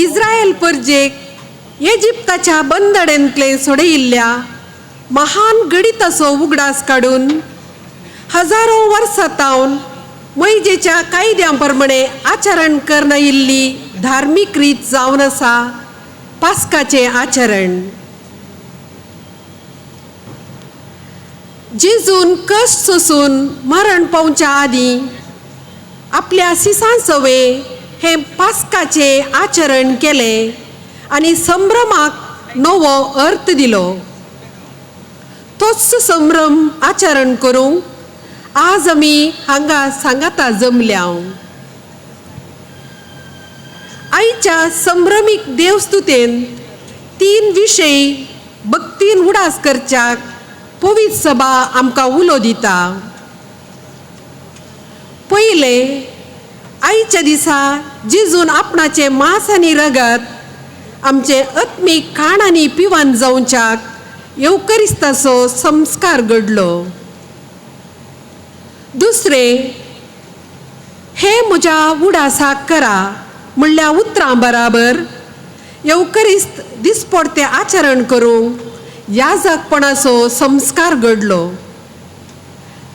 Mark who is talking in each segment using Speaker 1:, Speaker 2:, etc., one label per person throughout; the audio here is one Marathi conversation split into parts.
Speaker 1: इस्रायल परजेक इजिप्ताच्या बंदडेंतले सोडयिल्ल्या महान गणिताचो उगडास काडून हजारो वर्सां तावन मैजेच्या कायद्यां प्रमाणे आचरण करना इल्ली धार्मीक रीत जावन आसा पास्काचें आचरण. जेजून कश्ट सोसून मरण पावच्या आदीं आपल्या सिसांसवे हे पास्काचें आचरण केलें आनी संभ्रमाक नवो अर्थ दिलो. तोच संभ्रम आचरण करूंक आज आमी हांगा सांगाता जमल्या. आयच्या संभ्रमीक देवस्तुतेन 3 विशय भक्तीन उडास करच्याक पवित्र सभा आमकां उलो दिता. पयले, आयच्या दिसा जेजून आपणाचे मांस आनी रगत आमचे आत्मीक खाण आनी पिवान जावच्याक येवकरिस्ताचो संस्कार घडलो. दुसरे, हे म्हज्या उडासाक करा म्हणल्या उतरां बराबर येवकरिस्त दिसपडते आचरण करूंक याजकपणाचो संस्कार घडलो.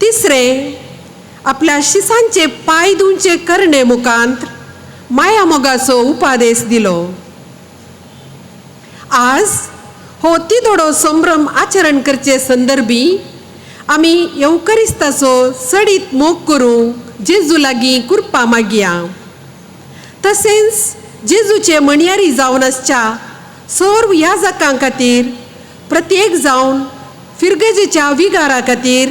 Speaker 1: तिसरे, आपल्या शिसांचे पांय धुवचे करणे मुखांत माया मोगाचो उपादेश दिलो. आज हो तिदोडो संभ्रम आचरण करचे संदर्भी आमी येवकरिस्ताचो सडीत मोग करूंक जेजू लागीं कृपा मागया. तशेंच जेजूचे मणयारी जावन आसच्या सर्व याजकां खातीर प्रत्येक जावन फिरगजेच्या विगारा खातीर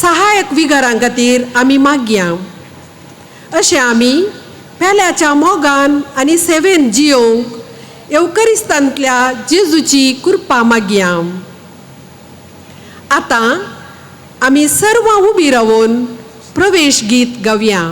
Speaker 1: सहायक विगारां खातीर आमी मागया. अशें आमी पेल्याच्या मोगान आनी सेवेन जियोंक येवकरिस्तांतल्या जेजूची कृपा मागया. आतां आमी सर्वां उबी रावून प्रवेश गीत गावया.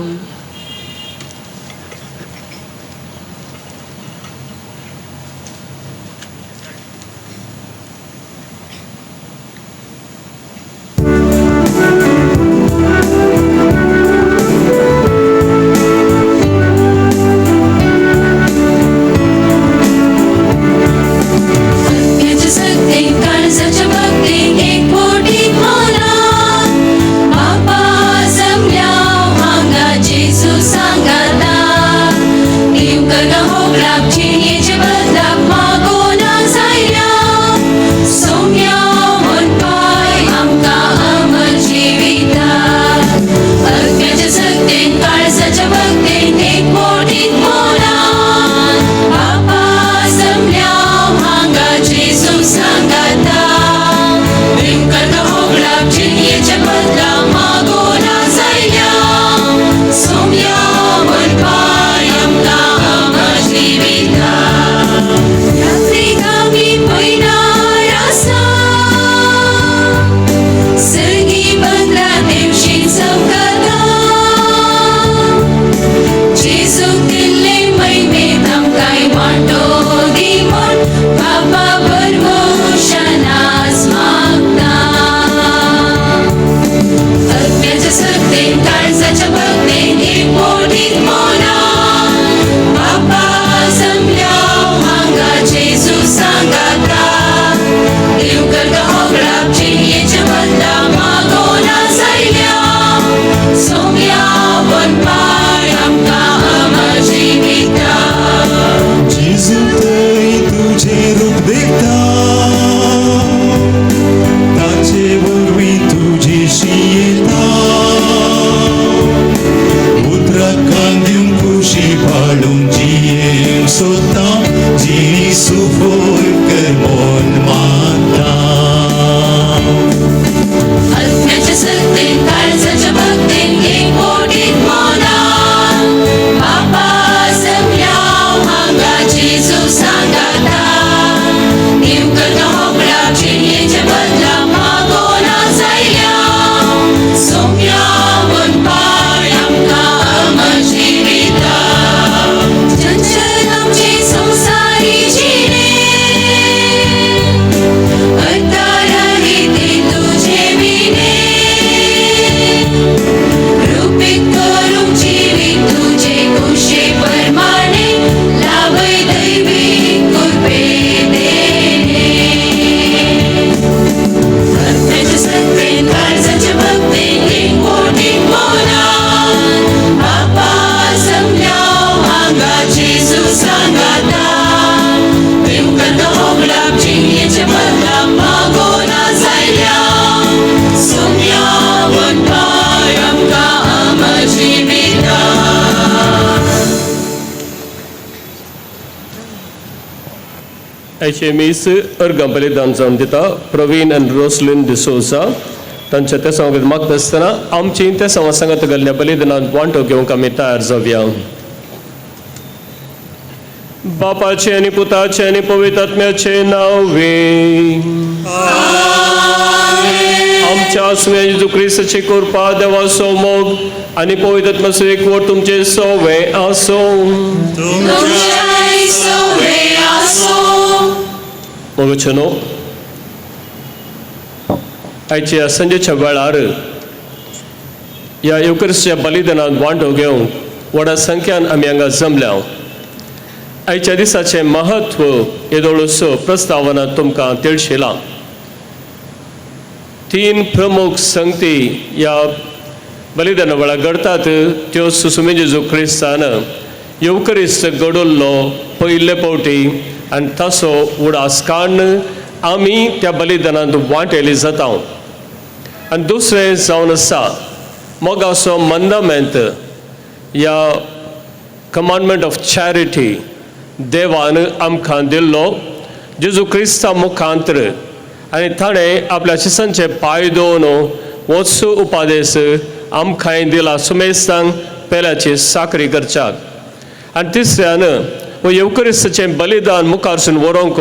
Speaker 2: Sanskar HMEs Ergampali Danzandita, Praveen and Roslyn D'Souza, Tanchate Sangit Makdastana, Amchin Tesamasanga Galnapali, the Nanwanto Gyonkamita Arzavia. Bapa Cheni Puta Cheni Povitatmya Chenavi. आमच्या सुमे जेजू ख्रिस्ताची कृपा देवा सोमोग आणि पवित्रात्मा स्वीकार तुमचे सोवे आसो वचनो आयच्या संजेच्या वेळार या युक्रिस्ताच्या बलिदानात वांटो घेवंक व्हडा संख्यान आमी हांगा जमल्या आयच्या दिसाचें महत्व येदोळसो प्रस्तावना तुमकां तिळशिलां तीन प्रमुख संगती या बलिदाना वेळा घडतात त्यो सुसुमे जेजू क्रिस्तान युक्रिस्त घडोल्लो पयले फावटी आनी ताचो उडास काडून आमी त्या बलिदानांत वांटेली जाता आनी दुसरें जावन आसा मोगाचो मंदामेंत या कमांडमेंट ऑफ चॅरिटी देवान आमकां दिल्लो जेजू क्रिस्ता मुखांतर आनी ताणें आपल्या शिसांचे पांय दोवन वचू उपादेश आमकां दिला सुमेस्तांक पेल्याची साकरी करच्याक आनी तिसऱ्यान हो युक्रिस्ताचें बलिदान मुखारसून व्हरोंक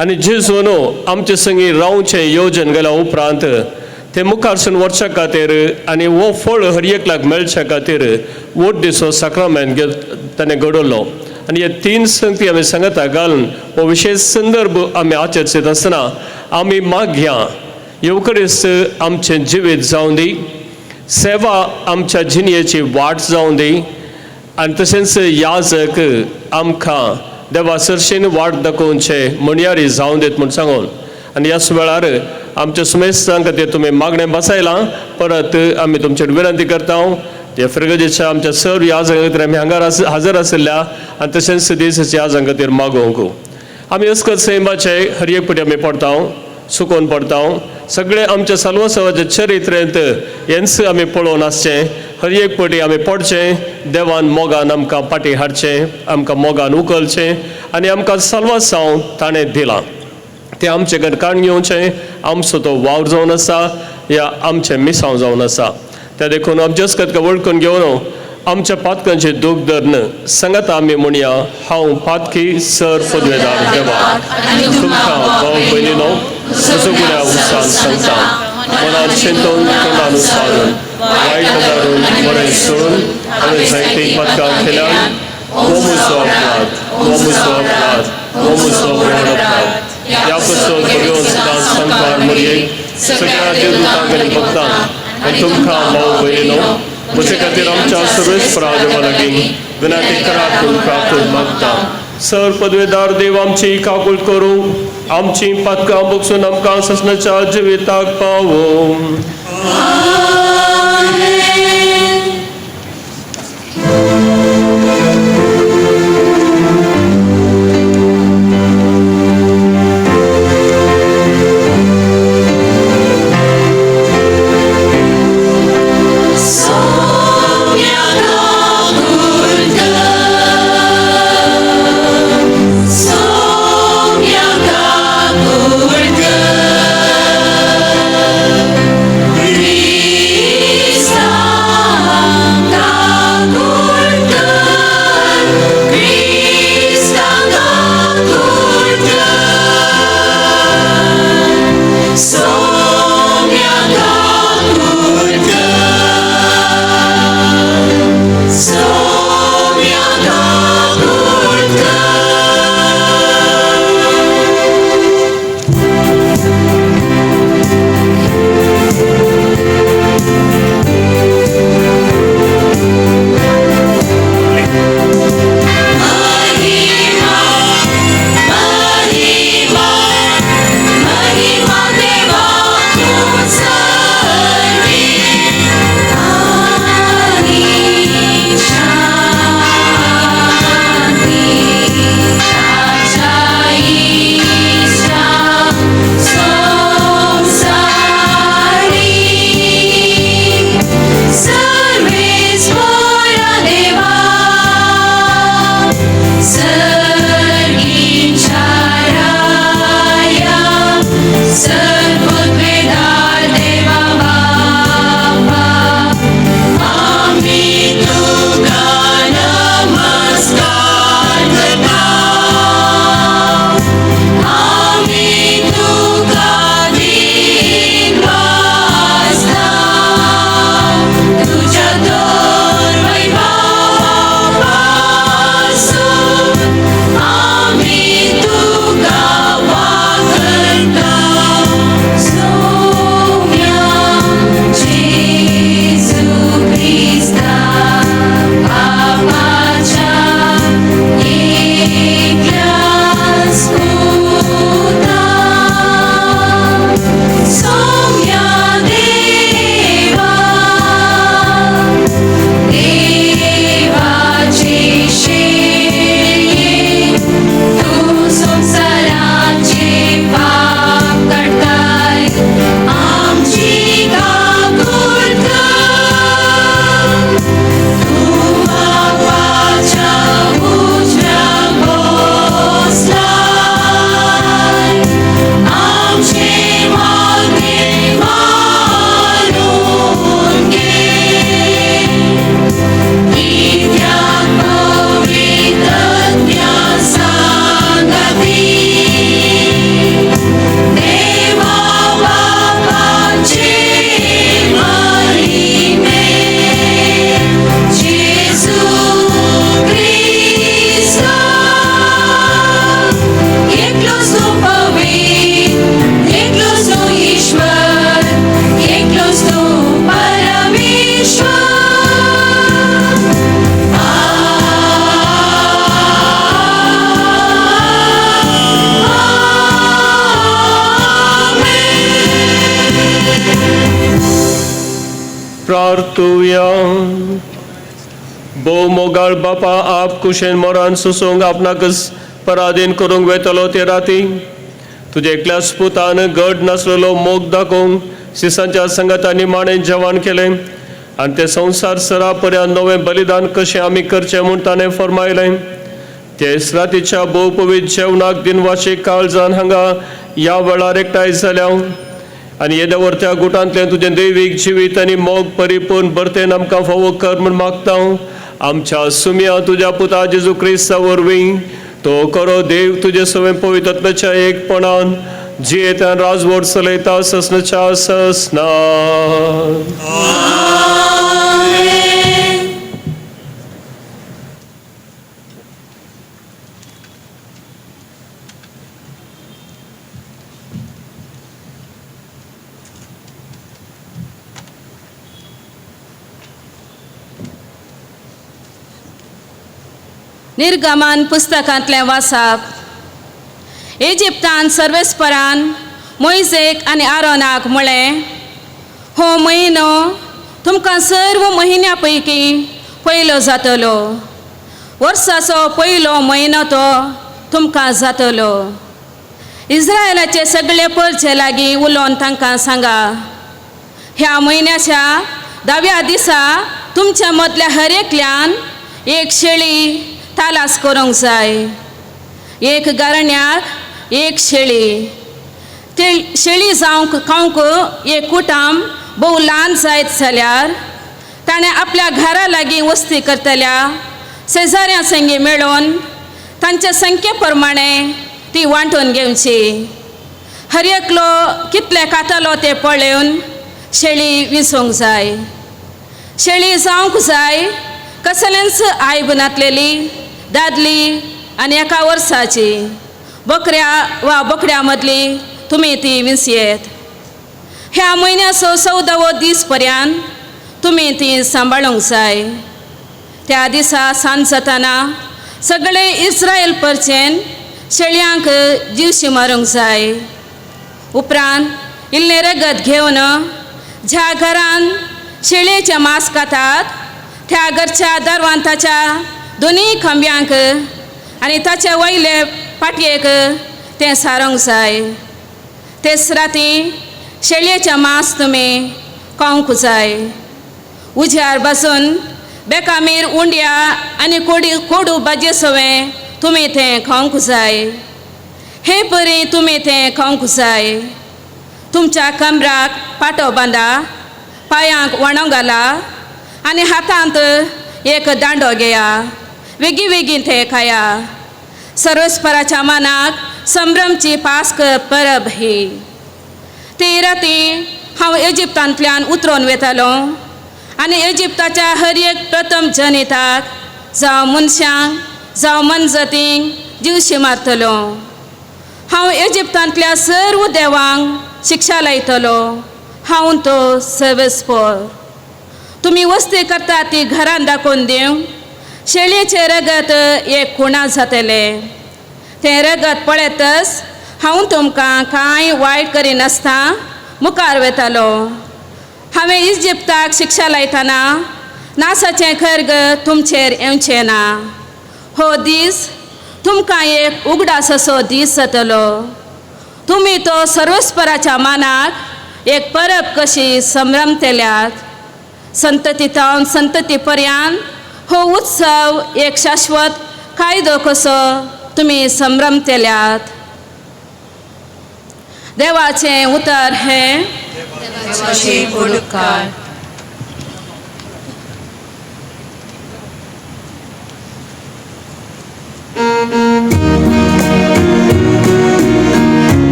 Speaker 2: आनी जेजून आमचे संगी रावचें येवजन गेल्या उपरांत ते मुखारसून व्हरच्या खातीर आनी हो फळ हर एकल्याक मेळच्या खातीर वोट दिसो साक्रामेंट ताणें घडोवलो आनी हे तीन संगती आमी सांगता घालून हो विशेष संदर्भ आमी आचरसीत आसतना आमी मागया युक्रिस्त आमचें जिवीत जावं दी सेवा आमच्या जिणयेची वाट जावं दी आनी तशेंच याजक आमकां देवा सरशेन वाट दाखोवचे म्हणयारी जावं दीत म्हूण सांगून आनी ह्याच वेळार आमच्या सुमेस्तां खातीर तुमी मागणें बसयलां परत आमी तुमचेर विनंती करता ते फ्रिगजेच्या आमच्या सर्व याजकां खातीर आमी हांगा हजर आशिल्ल्या आनी तशेंच दिसाच्या याजां खातीर मागोवंक आमी अस्कर सैमाचे हर एक फावटी आमी पडटा सुकोवन पडटा सगळे आमच्या सर्वस्वाच्या चरित्रेंत हेंच आमी पळोवन आसचें हर एक फावटी आमी पडचें देवान मोगान आमकां पाटी हाडचें आमकां मोगान उखलचें आनी आमकां सर्वस्वांव ताणें दिलां तें आमचे कडेन काडून घेवचें आमचो तो वावर जावन आसा या आमचें मिसांव जावन आसा त्या देखून अबजस कतका वळखून घेवन आमच्या पातकांचे दूख धरन सांगात आमी म्हणया हांव पातकी सर पदवेदार देवा तुमकां भाव भयणीनो सगळ्या उत्सान सांगता मनांत चिंतून तोंडान उसारून वायट धरून बरें सोडून हांवें जायती पातकां केल्यान हो म्हजो अपराध व्हड अपराध ह्या बद्दल बऱ्यो सदांच सांगपार म्हणजेक सगळ्या देवदूतां कडेन बघता आनी तुमकां भाव भयणीनो म्हजे खातीर आमच्या सर्वेस्परा देवा लागीं विनंती करात म्हूण प्रार्थना मागता सर पदवेदार देव आमची काकूळ करूं आमची पातकां बगसून आमकां ससनाच्या जिविताक पावो
Speaker 3: Krista
Speaker 2: परतुया. बो मोगाळ बापा आप कुशेन मोरान सुसोंग आपणाकच पराधीन करूंक वेतलो ते राती तुझे एकल्याच पुतान गड नासलेलो मोग दाखोवंक शिसांच्या संगतांनी माणें जवान केलें आनी ते संवसार सरा पर्यंत नवें बलिदान कशें आमी करचें म्हूण ताणें फरमायलें. तेच रातीच्या भोवपवीत जेवणाक दिनवाशीक काळजान हांगा ह्या वेळार एकठांय जाल्या आनी येद्या गुटांतलें तुजें दैवीक जिवीत आनी मोग परिपूर्ण बर्तेन आमकां फावो कर म्हूण मागता. आमच्या सुमया तुज्या पुता जेजू क्रिस्ता वरवीं तो करो देव तुजे सवें पवित्रत्वाच्या एकपणान जियेतान राजवट चलयता ससनच्या ससना.
Speaker 3: निर्गमन पुस्तकांतलें वाचप. इजिप्तान सर्वेस्परान मोइजेक आनी आरोनाक म्हळें, हो म्हयनो तुमकां सर्व म्हयन्या पैकी पयलो जातलो. वर्साचो पयलो म्हयनो तो तुमकां जातलो. इस्रायलाचे सगळे परचे लागीं उलोवन तांकां सांगा, ह्या म्हयन्याच्या 10व्या दिसा तुमच्या मदल्या हर एकल्यान एक शेळी तालास करूंक जाय. एक गारण्याक एक शेळी. ते शेळी जावंक खावंक एक कुटाम भोव ल्हान जायत जाल्यार ताणें आपल्या घरा लागीं वस्ती करतल्या शेजाऱ्यां संगी मेळून तांच्या संख्ये प्रमाणे ती वांटून घेवची. हर एकलो कितले खातालो ते पळोवन शेळी विंचूंक जाय. शेळी जावंक जाय कसलेंच आयब नातलेली, दादली आनी एका वर्साची. बकऱ्या वा बोकड्या मदली तुमी ती विंचयेत. ह्या म्हयन्याचो 14वो दीस पर्यंत तुमी ती सांबाळूंक जाय. त्या दिसा सांज जाताना सगळे इस्रायल परचेन शेळयांक जीवशी मारूंक जाय. उपरांत इल्लें रगत घेवन ज्या घरान शेळयेचें मांस खातात त्या घरच्या दारवांताच्या दोनी खांब्यांक आनी ताच्या वयले पाटयेक तें सारोंक जाय. तेच राती शेळयेचें मांस तुमी खावंक जाय. उज्यार बसून बेकामीर उंड्या आनी कोडू भाजये सवें तुमी तें खावंक जाय. हे परी तुमी तें खावंक जाय. तुमच्या कमराक पाटो बांदा, पांयांक वाणो घाला आनी हातांत एक दांडो घेया. वेगी वेगीन ते खाया. सर्वेस्पराच्या मानाक संभ्रमची पास्क परब ही. ते राती हांव इजिप्तांतल्यान उतरोन वेतालो आनी इजिप्ताच्या हर एक प्रथम जनिताक जावं मनशांक जावं मनजतींक जीवशी मारतलो. हांव इजिप्तांतल्या सर्व देवांक शिक्षा लायतलो. हांव तो सर्वेस्पर. तुमी वस्ती करता ती घरान दाखोवन दिवं. शेळयेचें रगत एक कुणां जातलें. तें रगत पळयतच हांव तुमकां कांय वायट करिनासता मुखार वेतालो. हांवें इजिप्ताक शिक्षा लायतना नासाचें खर्ग तुमचेर येवचें ना. हो दीस तुमकां एक उगडासाचो दीस जातलो. तुमी तो सर्वेस्पराच्या मानाक एक परब कशी संभ्रमतल्यात. संततींतावन संतती पर्यंत हो उत्सव एक शाश्वत कायदो कसो तुमी संभ्रमतल्यात. देवाचें उतर हें,
Speaker 4: देवाची बुडकार.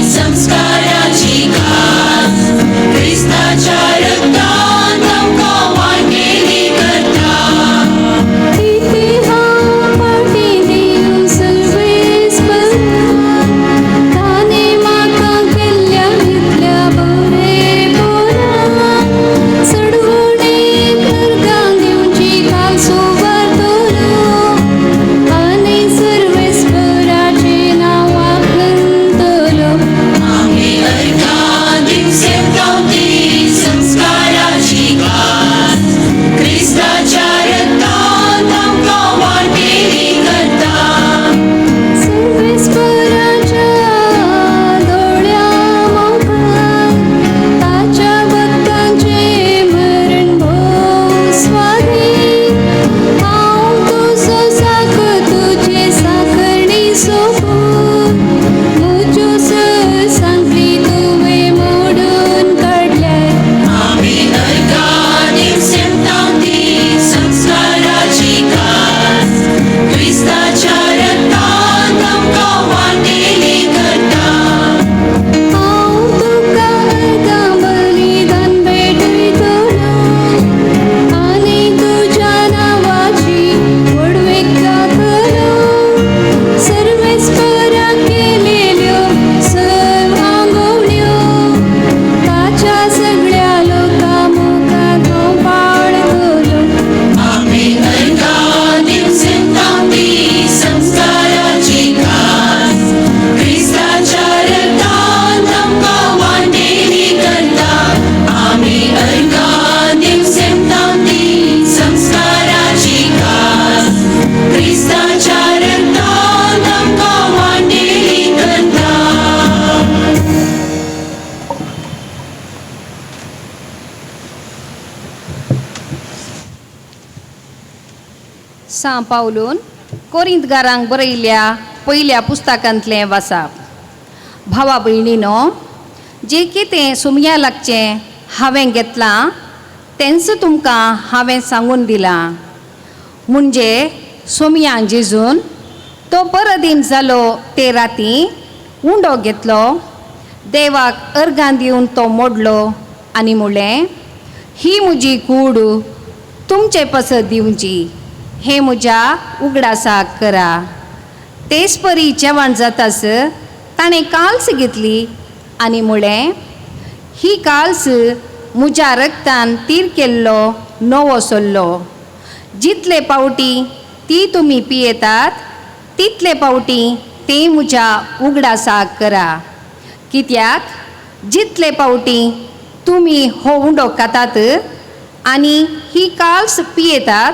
Speaker 5: संस्काराची खास ख्रिस्ताच्या रक्तान सा पावलून कोरिंतकारांक बरयल्ल्या पयल्या पुस्तकांतलें वाचप. भावा भयणीनो, जें कितें सुमया लागचें हांवें घेतलां तेंच तुमकां हांवें सांगून दिलां. म्हणजे सोमयांक जेजून तो परदीन जालो ते राती उंडो घेतलो, देवाक अर्गां दिवन तो मोडलो आनी म्हणलें, ही म्हजी कूड तुमचे पसत दिवची, हे म्हज्या उगडासाक करा. तेच परी जेवण जाताच ताणें काल्स घेतली आनी म्हणलें, ही काल्स म्हज्या रक्तान तीर केल्लो नवो सल्लो. जितले पावटी ती तुमी पियेतात तितले पावटी ते म्हज्या उगडासाक करा. कित्याक जितले पावटी तुमी हो उंडो खातात आनी ही काल्स पियेतात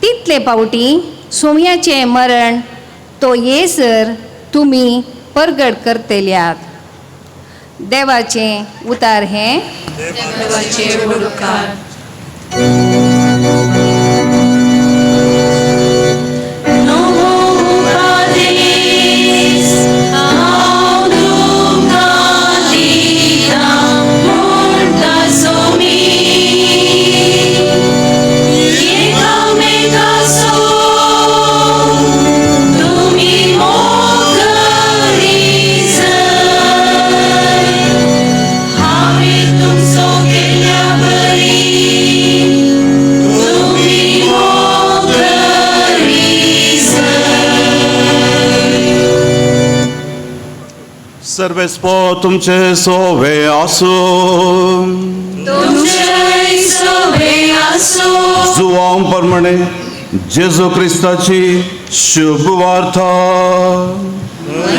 Speaker 5: तितले पावटी सोमयाचें मरण तो येसर तुमी परगट करतल्यात. देवाचें उतार हें.
Speaker 4: देवाचे उपकार.
Speaker 6: सर्वेस्पो तुमचे सोवे आसूं. जुवांव प्रमाणे जेजू क्रिस्ताची शुभ वार्ता.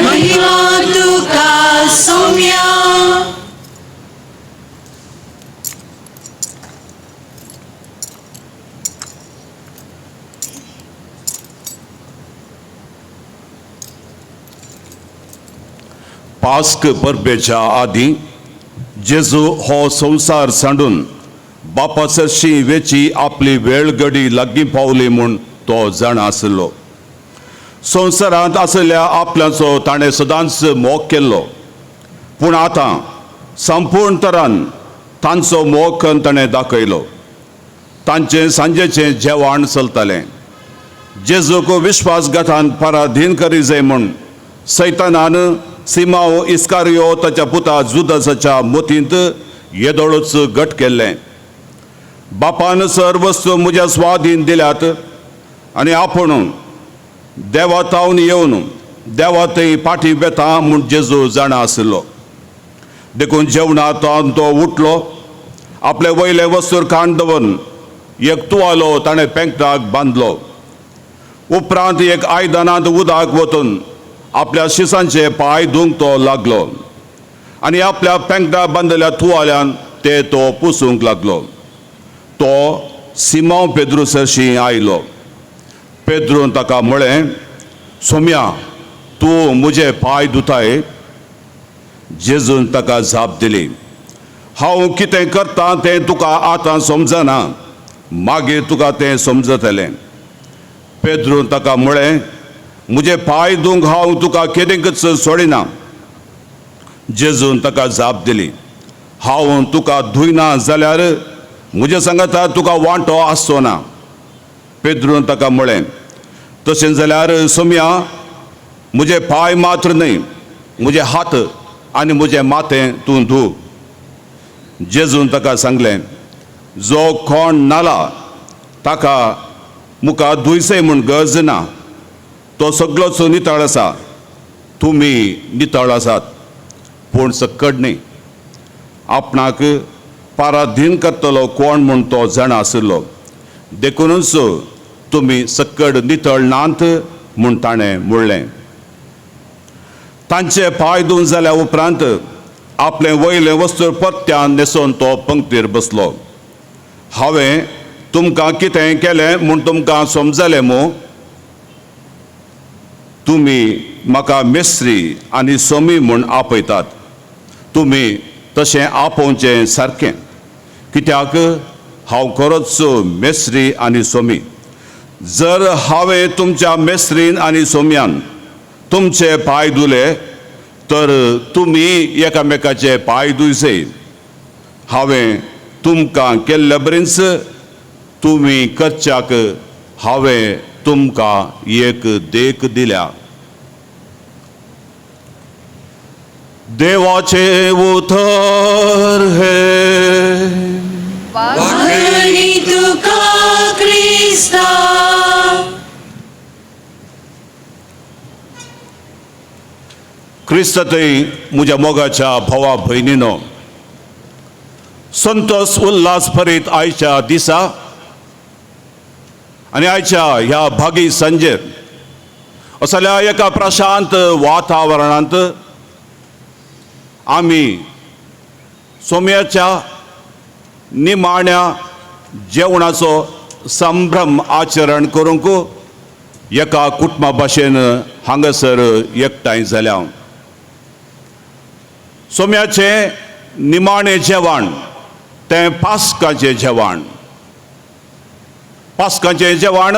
Speaker 4: महिमा तुका सौम्या.
Speaker 6: पास्क परबेच्या आदीं जेजू हो संवसार सांडून बापा सरशी वेची आपली वेळ घडी लागीं पावली म्हूण तो जाण आसलो. संवसारांत आसलेल्या आपल्याचो ताणें सदांच मोग केल्लो, पूण आतां संपूर्ण तरान तांचो मोग ताणें दाखयलो. तांचें सांजेचें जेवण चलतालें. जेजूक विश्वासघातान पराधीन करी जाय म्हूण सैतानान सिमाओ इस्कारियोताच्या पुता जुदासाच्या मोतींत येदोळूच घट केल्लें. बापान सर्वस्व म्हज्या स्वाधीन दिल्यात आनी आपूण देवातावन येवन देवातय फाटीं बेता म्हूण जेजू जाणा आसलो. देखून जेवणांत तो उठलो, आपले वयले वस्तूर काण दवरून एक तुवालो ताणें पेंकटाक बांदलो. उपरांत एक आयदनांत उदक वतून आपल्या शिसांचे पांय धुवंक तो लागलो आनी आपल्या पेंकटा बांदलेल्या तुवाल्यान ते तो पुसूंक लागलो. तो सिमोन पेद्रू सरशी आयलो. पेद्रून ताका म्हळें, सोम्या, तूं म्हजे पांय धुताय? जेजून ताका जाप दिली, हांव कितें करतां तें तुका आतां समजना, मागीर तुका तें समजतलें. पेद्रून ताका म्हळें, म्हजे पांय धुवंक हांव तुका केदेंकच सोडिना. जेजून ताका जाप दिली, हांव तुका धुयना जाल्यार म्हज्या सांगाता तुका वांटो आसचो ना. पेद्रून ताका म्हळें, तशें जाल्यार सोम्या, म्हजे पांय मात्र न्हय, म्हजे हात आनी म्हजें माथें तूं धुव. जेजून ताका सांगलें, जो कोण नाला ताका मुखार धुयसय म्हूण गरज ना. तो सगळोच नितळ आसा. तुमी नितळ आसात, पूण सक्कड न्ही. आपणाक पराधीन करतलो कोण म्हूण तो जाण आसलो. देखूनच तुमी सक्कड नितळ नात म्हूण ताणें म्हणलें. तांचे पांय धुवन जाल्या उपरांत आपले वयले वस्तूर परत्यान न्हेसोवन तो पंक्तीर बसलो. हांवें तुमकां कितें केलें म्हूण तुमकां समजलें मू? तुमी म्हाका मेस्त्री आनी सोमी म्हूण आपयतात. तुमी तशें आपोवचें सारकें, कित्याक हांव खरोच मेस्त्री आनी सोमी. जर हांवें तुमच्या मेस्त्रीन आनी सोम्यान तुमचे पाय धुले तर तुमी एकामेकाचे पाय धुयचे. हांवें तुमकां केल्ले बरेंच तुमी करच्याक हांवें तुमकां एक देख दिल्या. देवाचे उतर हे
Speaker 4: वाखणी तुका क्रिस्ता.
Speaker 6: क्रिस्ततय म्हज्या मोगाच्या भावा भयणीनो, संतोष उल्हास भरीत आयच्या दिसा आनी आयच्या ह्या भागी संजेर असल्या एका प्रशांत वातावरणांत आमी सोम्याच्या निमाण्या जेवणाचो संभ्रम आचरण करूंक एका कुटुंबा भाशेन हांगासर एकठांय जाल्या. सोम्याचें निमाणें जेवण तें पास्काचें जेवण. पास्काचें जेवण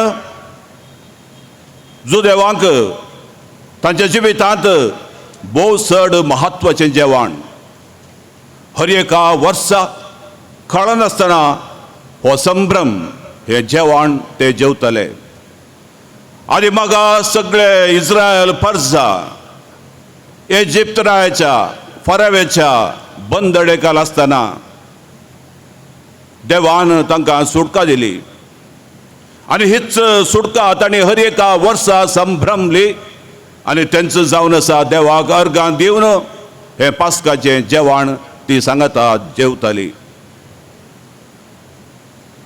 Speaker 6: जुदेवांक तांच्या जिवितांत भोव चड म्हत्वाचें जेवण. हर एका वर्सा कळनासतना हो संभ्रम हे जेवण ते जेवतले. आनी म्हाका सगळे इस्रायल पर्जा इजिप्त रायाच्या फरावेच्या बंदडेकाल आसतना देवान तांकां सुटका दिली आनी हीच सुटका तांणी हर एका वर्सा संभ्रमली आनी तेंचो जावन आसा देवाक अर्गां दिवन हें पास्काचें जेवण ती सांगता जेवताली.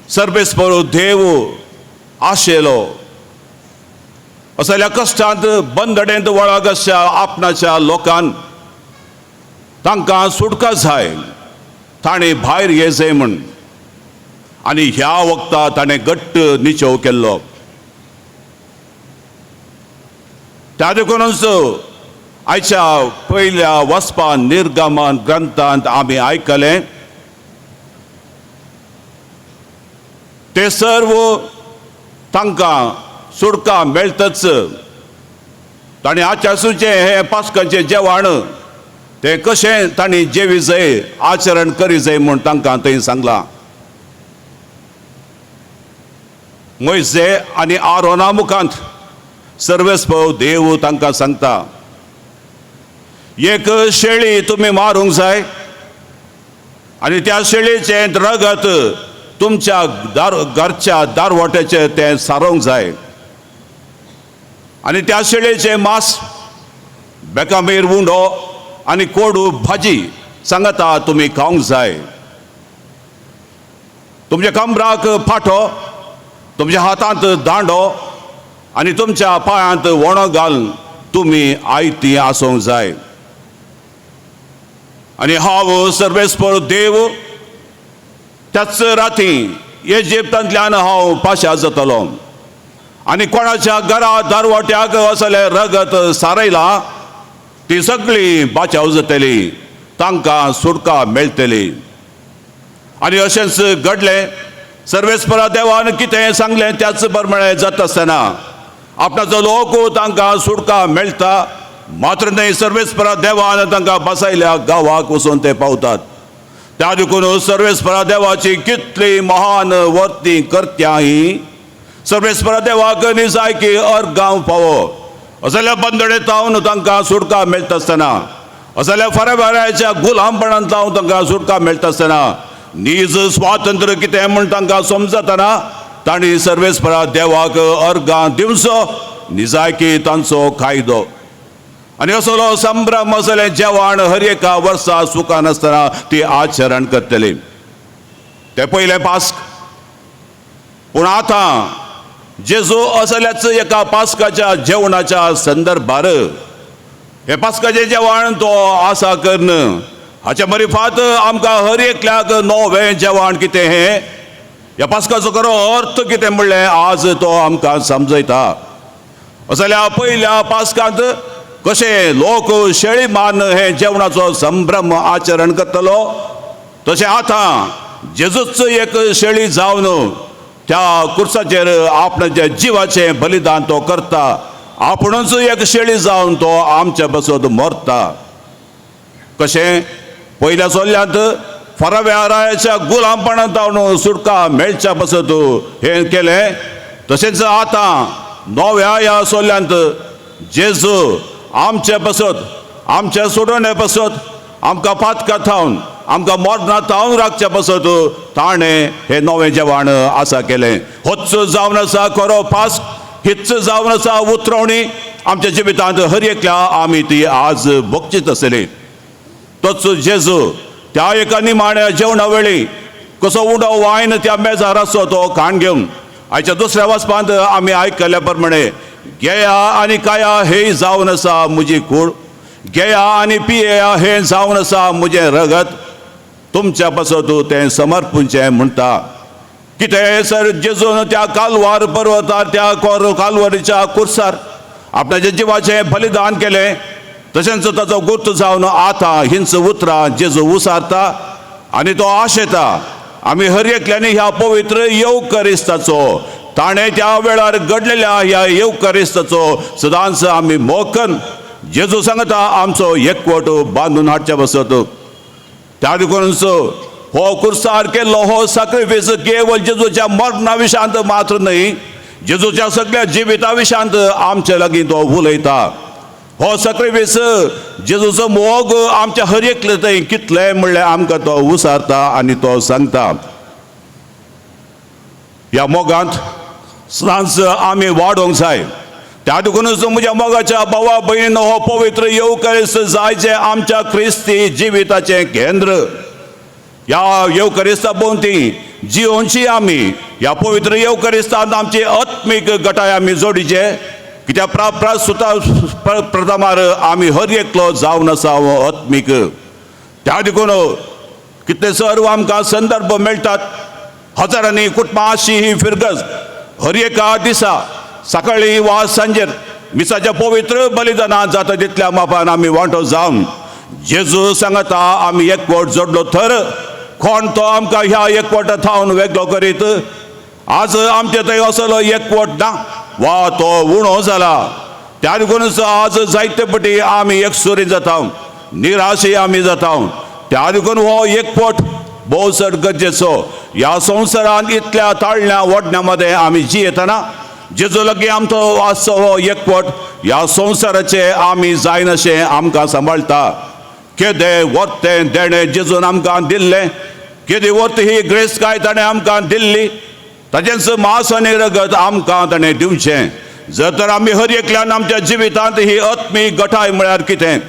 Speaker 6: सर्वेस्परो देव आशेलो असल्या कश्टांत बंदडेंत वळख अशा आपणाच्या लोकांक तांकां सुटका जाय ताणें भायर येजय म्हण आनी ह्या वक्ता ताणें घट्ट निचोव केल्लो. त्या देखूनच आयच्या पयल्या वचपान निर्गमन ग्रंथांत आमी आयकलें ते सर्व तांकां सुटका मेळटच ताणें आचासूचें हें पास्काचें जेवण तें कशें तांणी जेवी जाय आचरण करी जाय म्हूण तांकां थंय सांगलां. मोइसे आनी आरोना मुखांत सर्वेस्पव देव तांकां सांगता एक शेळी तुमी मारूंक जाय आनी त्या शेळयेचें रगत तुमच्या घरच्या दारवट्याचें तें सारोवंक जाय आनी त्या शेळयेचें मांस बेकामेर उंडो आनी कोडू भाजी सांगता तुमी खावंक जाय. तुमच्या कमराक फाटो, तुमच्या हातांत दांडो आनी तुमच्या पांयांत वणो घालून तुमी आयती आसूंक जाय. आनी हांव सर्वेस्पर देव त्याच राती इजिप्तांतल्यान हांव पाशा जातलो आनी कोणाच्या घरा दारवट्याक असलें रगत सारयलां ती सगळी बाचाव जातली, तांकां सुटका मेळटली. आनी अशेंच घडलें. सर्वेस्परा देवान कितें सांगलें त्याच प्रमाणे जाता आसतना आपणाचो लोक तांकां सुटका मेळटा. मात्र न्हय, सर्वेस्परा देवान तांकां बसयल्या गांवाक वचून ते पावतात. त्या देखून सर्वेस्परा देवाची कितली महान वर्ती करत्या ही सर्वेस्परा देवाक निजायकी अर्गांव फावो. असल्या बंदडेंत तांकां सुटका मेळटा आसतना, असल्या फराफाराच्या गुलामपणांत तांकां सुटका मेळटा आसतना, नीज स्वातंत्र्य कितें म्हूण तांकां समजतना तांणी सर्वेस्परा देवाक अर्गां दिवचो निजायकी तांचो कायदो. आनी असलो संभ्रम असलें जेवण हर एका वर्सा सुखान आसतना ती आचरण करतली. ते पयलें पास्क. पूण आतां जेजू असल्याच एका पास्काच्या जेवणाच्या संदर्भार हे पास्काचें जेवण तो आसा करन हाचे मरिफात आमकां हर एकल्याक नवें जेवण कितें हें ह्या पास्काचो खरो अर्थ कितें म्हणलें आज तो आमकां समजयता. असल्या पयल्या पास्कांत कशें लोक शेळी मान हे जेवणाचो संभ्रम आचरण करतलो, तशें आतां जेजूच एक शेळी जावन त्या कुर्साचेर आपणाच्या जिवाचें बलिदान तो करता, आपुणूच एक शेळी जावन तो आमच्या बसत मरता. कशें पयल्या चल्ल्यांत फराव्या रायाच्या गुलामपणांत सुटका मेळच्या बसत हें केलें, तशेंच आतां नव्या ह्या चल्ल्यांत जेजू आमच्या बसत आमच्या सोडोणे बसत आमकां पातकां थावन आमकां मरणां थावन राखच्या बसत ताणें हें नवें जेवण आसा केलें. होच जावन आसा खरो पास, हीच जावन आसा उतरवणी आमच्या जिवितांत हर एकल्या आमी ती आज भोगचीत आसली. तोच जेजू त्या एका निमाण्या जेवणा वेळी कसो उडो वायन त्या मेजार आसो तो खाण घेवन आयच्या दुसऱ्या वाचपांत आमी आयकल्या प्रमाणे घेया आनी खाया हें जावन आसा म्हजी कूड, घेया आनी पियेया हें जावन आसा म्हजें रगत, तुमच्या पासत तें समर्पूंचें म्हणटा. कितें सर जेजून त्या कालवार पर्वतार त्या कालवारीच्या कुर्सार आपणाच्या जिवाचें बलिदान केलें, तशेंच ताचो गुर्त जावन आतां हींच उतरां जेजू उसारता आनी तो आशेता आमी हर एकल्यानी ह्या पवित्र येवकरिस्ताचो ताणें त्या वेळार घडलेल्या ह्या येवकरिस्ताचो सदांच आमी मोखन जेजू सांगता आमचो एकवट बांदून हाडच्या बसत. त्या देखूनच हो कुर्सार केल्लो हो सॅक्रिफीस केवळ जेजूच्या मरणा विशांत मात्र न्हय, जेजूच्या सगळ्या जिविता विशांत आमचे लागीं तो उलयता. हो सॅक्रिफीस जेजूचो मोग आमच्या हर एकले थंय कितलें म्हणलें आमकां तो उसारता आनी तो सांगता. ह्या मोगांत सदांच आमी वाडोवंक जाय. त्या देखूनच म्हज्या मोगाच्या भावा भयणीनो, हो पवित्र येवकरिस्त जायचें आमच्या क्रिस्ती जिविताचें केंद्र. ह्या येवकरिस्ता भोंवती जिवोवची आमी ह्या पवित्र येवकरिस्तांत आमची आत्मीक गटाय आमी जोडीचे, कित्याक प्रथमार आमी हर एकलो जावन आसा हो आत्मीक. त्या देखून कितले सर्व आमकां संदर्भ मेळटात. हजारांनी कुटुंबां अशी ही फिरगत हर एका दिसा सकाळी वा सांजेर मिसाच्या पवित्र बलिदानांत जाता तितल्या मापान आमी वांटो जावन जेजू सांगता आमी एकवट जोडलो तर कोण तो आमकां ह्या एकवटा थावन वेगळो करीत. आज आमचे थंय असलो एकवट ना वा तो उणो जाला. त्या देखूनच आज जायते पटी आमी एकसुरी जाता, निराशी आमी जाता. त्या देखून हो एकवट भोव चड गरजेचो. ह्या संवसारांत इतल्या ताळण्या ओडण्या मदें आमी जियेतना जेजू लागीं आमचो आसचो हो एकवट ह्या संवसाराचे आमी जायनशें आमकां सांबाळटा. केदें वर्तें देणें जेजून आमकां दिल्लें, केदी वर्त ही ग्रेस काय ताणें आमकां दिल्ली, ताचेंच मांस आनी रगत आमकां ताणें दिवचें. जर तर आमी हर एकल्यान आमच्या जिवितांत ही आत्मीक गटाय म्हळ्यार कितें,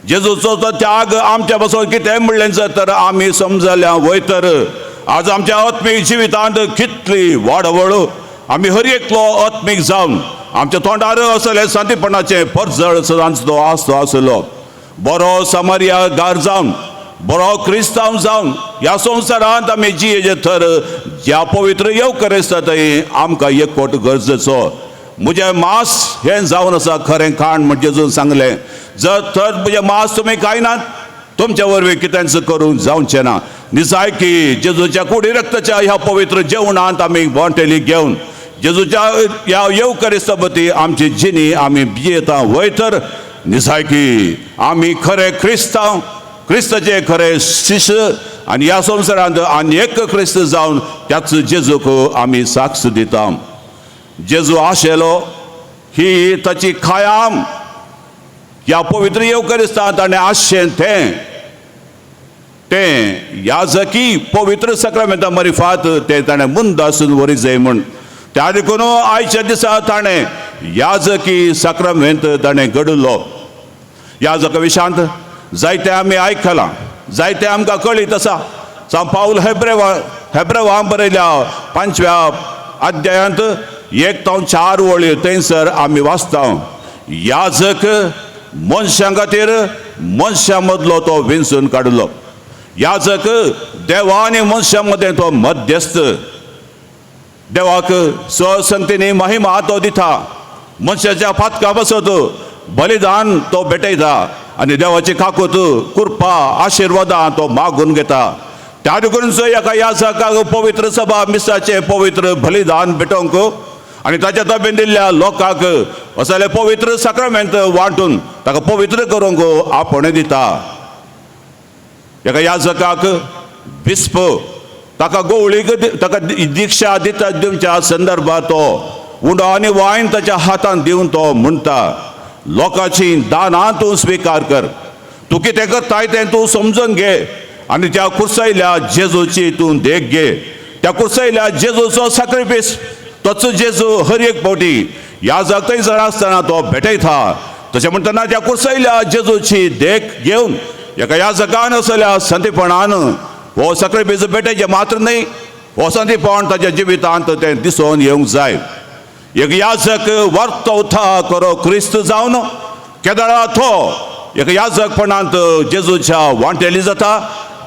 Speaker 6: जेजूचो तो त्याग आमच्या पासून कितें म्हणलें जर तर आमी समजल्या वयतर आज आमच्या आत्मीक जिवितांत कितली वाडवळ आमी हर एकलो आत्मीक जावन आमच्या तोंडार असले सांतीपणाचें परजळ सदांच तो आसलो. बरो समारियागार जावन बरो क्रिस्तांव जावन ह्या संवसारांत आमी जियेचे थर ज्या पवित्र येवकरिस्ता थंय आमकां एकवट गरजेचो. म्हजें मांस हें जावन आसा खरें खाण म्हण जेजून सांगलें. जर तर म्हजें मांस तुमी खायनात तुमच्या वरवीं कितेंच करूंक जावचें ना. निजाय की जेजूच्या कुडी रक्ताच्या ह्या पवित्र जेवणांत आमी वांटेली घेवन जेजूच्या ह्या येवकरिस्तापती आमची जिणी आमी जियेता वयतर निजाय की आमी खरे क्रिस्तांव, क्रिस्ताचे खरे शिश्य आनी ह्या संवसारांत आनी एक क्रिस्त जावन त्याच जेजूक आमी साक्ष दिता. जेजू आशेलो ही ताची खायाम. ह्या पवित्र येवकरिस्तांत ताणें आशें तें याजकी पवित्र सक्रामेंता मरिफात तें ताणें मुंद आसून वरी जाय म्हूण. त्या देखून आयच्या दिसा ताणें याजकी सक्रामेंत ताणें घडलो. याजका विशांत जायते आमी आयकलां, जायते आमकां कळीत आसा. सांत पाऊल हेब्रेवांक बरयल्या 5व्या अध्यायांत 1-4 वळी थंयसर आमी वाचता. याजक मनशां खातीर मनशां मदलो तो विंचून काडलो. याजक देवा आनी मनशां मदें तो मध्यस्थ. देवाक संतीनी महिमा तो दिता. मनशाच्या फातका बसत बलिदान तो भेटयता आनी देवाची काकूत कृपा आशिर्वादां तो मागून घेता. त्या देखून एका याजकाक पवित्र सभा मिसाचे पवित्र बलिदान भेटोवंक आनी ताच्या ताब्यान दिल्ल्या लोकांक असले पवित्र साक्रामेंत वांटून ताका पवित्र करूंक आपण दिता. एका याजकाक बिस्प ताका गवळीक ताका दिक्षा दिता दिवच्या संदर्भात तो उंडो आनी वायन ताच्या हातान दिवन तो म्हणटा, लोकांची दानां तूं स्विकार कर, तूं कितें करताय तें तूं समजून घे आनी त्या कुर्सायल्या जेजूची तूं देख घे. त्या कुर्सायल्या जेजूचो सॅक्रिफीस तोच जेजू हर एक फावटी याजक थंयसर आसतना तो भेटयता. तशें म्हणटना त्या कुर्सायल्या जेजूची देख घेवन एका याजकान असल्या संतीपणान हो सॅक्रिफीस भेटयचे मात्र न्ही, हो संतीपण ताच्या जिवितांत तें दिसून येवंक जाय. एक याजक वर्तवता करो क्रिस्त जावन केदारा तो एक याजकपणांत जेजूच्या वांटेली जाता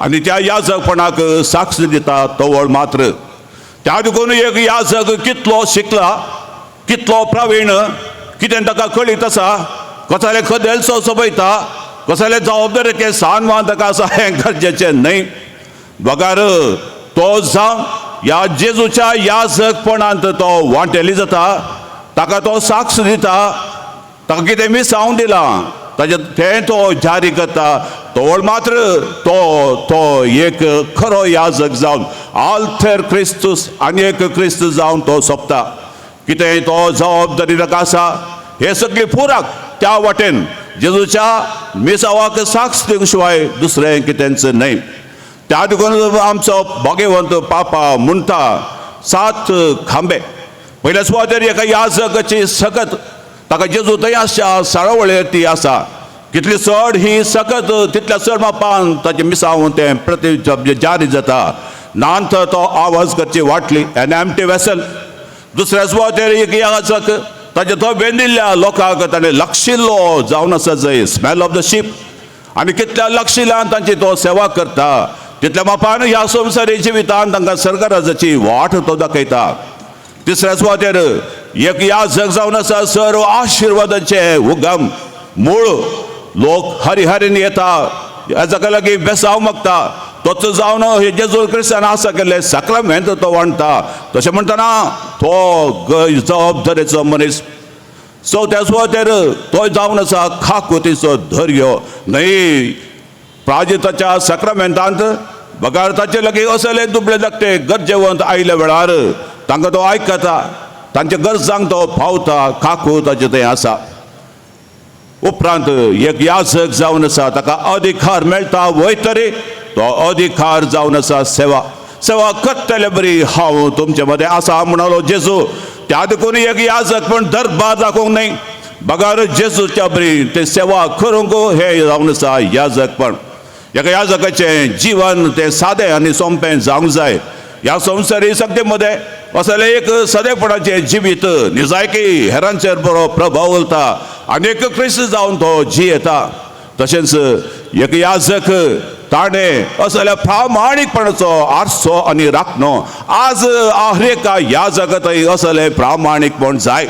Speaker 6: आनी त्या याजकपणाक साक्ष दिता तवळ मात्र. त्या देखून एक याजक कितलो शिकला, कितलो प्रवीण, कितें ताका कळीत आसा, कसले खदेलसो सोबयता, कसले जबाबदारेचे सानवान ताका आसा हें गरजेचें न्ही. बगार तो जावन ह्या जेजूच्या याजकपणांत तो वांटेली जाता, ताका तो साक्ष दिता, ताका कितें मिसावून दिलां तें तो जारी करता. तोवळ मात्र तो एक खरो याजक जावन आल्थर क्रिस्तूस आनी एक क्रिस्त जावन तो सोंपता. कितें तो जबाबदारी ताका आसा हे सगळी पुराक त्या वाटेन जेजूच्या मिसावाक साक्ष दिवंक शिवाय दुसरें कितेंच न्ही. त्या देखून आमचो भगवंत पापा म्हणटा 7 खांबे. पयल्या सुवातेर एका याजकाची सकत ताका जेजू थंय आसच्या साळवळेर ती आसा. कितली चड ही सकत तितल्या चड मापान ताचें मिसावून तें प्रति जारी जाता. नांत तो आवाज करची वाटली एन एम्प्टी वेसल. दुसऱ्या सुवातेर एक याजक ताचे थंय बेंदिल्ल्या लोकांक ताणें लक्षिल्लो जावन आसा जंय स्मेल ऑफ द शीप आनी कितल्या लक्षिल्ल्यान तांची तो सेवा करता. तितल्या मापान ह्या संवसारी जिवितांत तांकां स्वर्गराजाची वाट तो दाखयता. तिसऱ्या सुवातेर एक याजक जावन आसा सर्व आशिर्वादाचे उगम मूळ. लोक हरिहरीन येता, हेजाका लागीं बेसांव मागता, तोच जावन हे जेजू क्रिस्तान आसा केल्ले साक्रामेंत तो वांटता. तशें म्हणटना तो जबाबदारेचो मनीस. चवथ्या सुवातेर तो जावन आसा खाकुतीचो धर्यो न्ही. प्राजिताच्या साक्रामेंतांत बगार ताचे लागीं असले दुबळे धाकटे गरजेवंत आयल्या वेळार तांकां तो आयकता, तांच्या गरजांक तो पावता. खाकू ताचे थंय आसा. उपरांत एक याजक जावन आसा ताका अधिकार मेळटा वयतरी तो अधिकार जावन आसा सेवा. सेवा करतले बरी हांव तुमचे मदें आसा म्हणलो जेजू. त्या देखून एक याजक पण दरबार दाखोवंक न्ही, बगार जेजूच्या बरी ते सेवा करूंक हे जावन आसा याजकपण. एका याजकाचें जीवन तें सादें आनी सोंपें जावंक जाय. ह्या संवसारी सत्तेमध्ये असले एक सदेपणाचे जिवीत निजायकी हेरांचेर बरो प्रभाव उरता आनी एक क्रिस्त जावन तो जियेता. तशेंच एक याजक ताणें असल्या प्रामाणीकपणाचो आरसो आनी राखणो आज हर एका याजकांतय असलें प्रामाणीकपण जाय.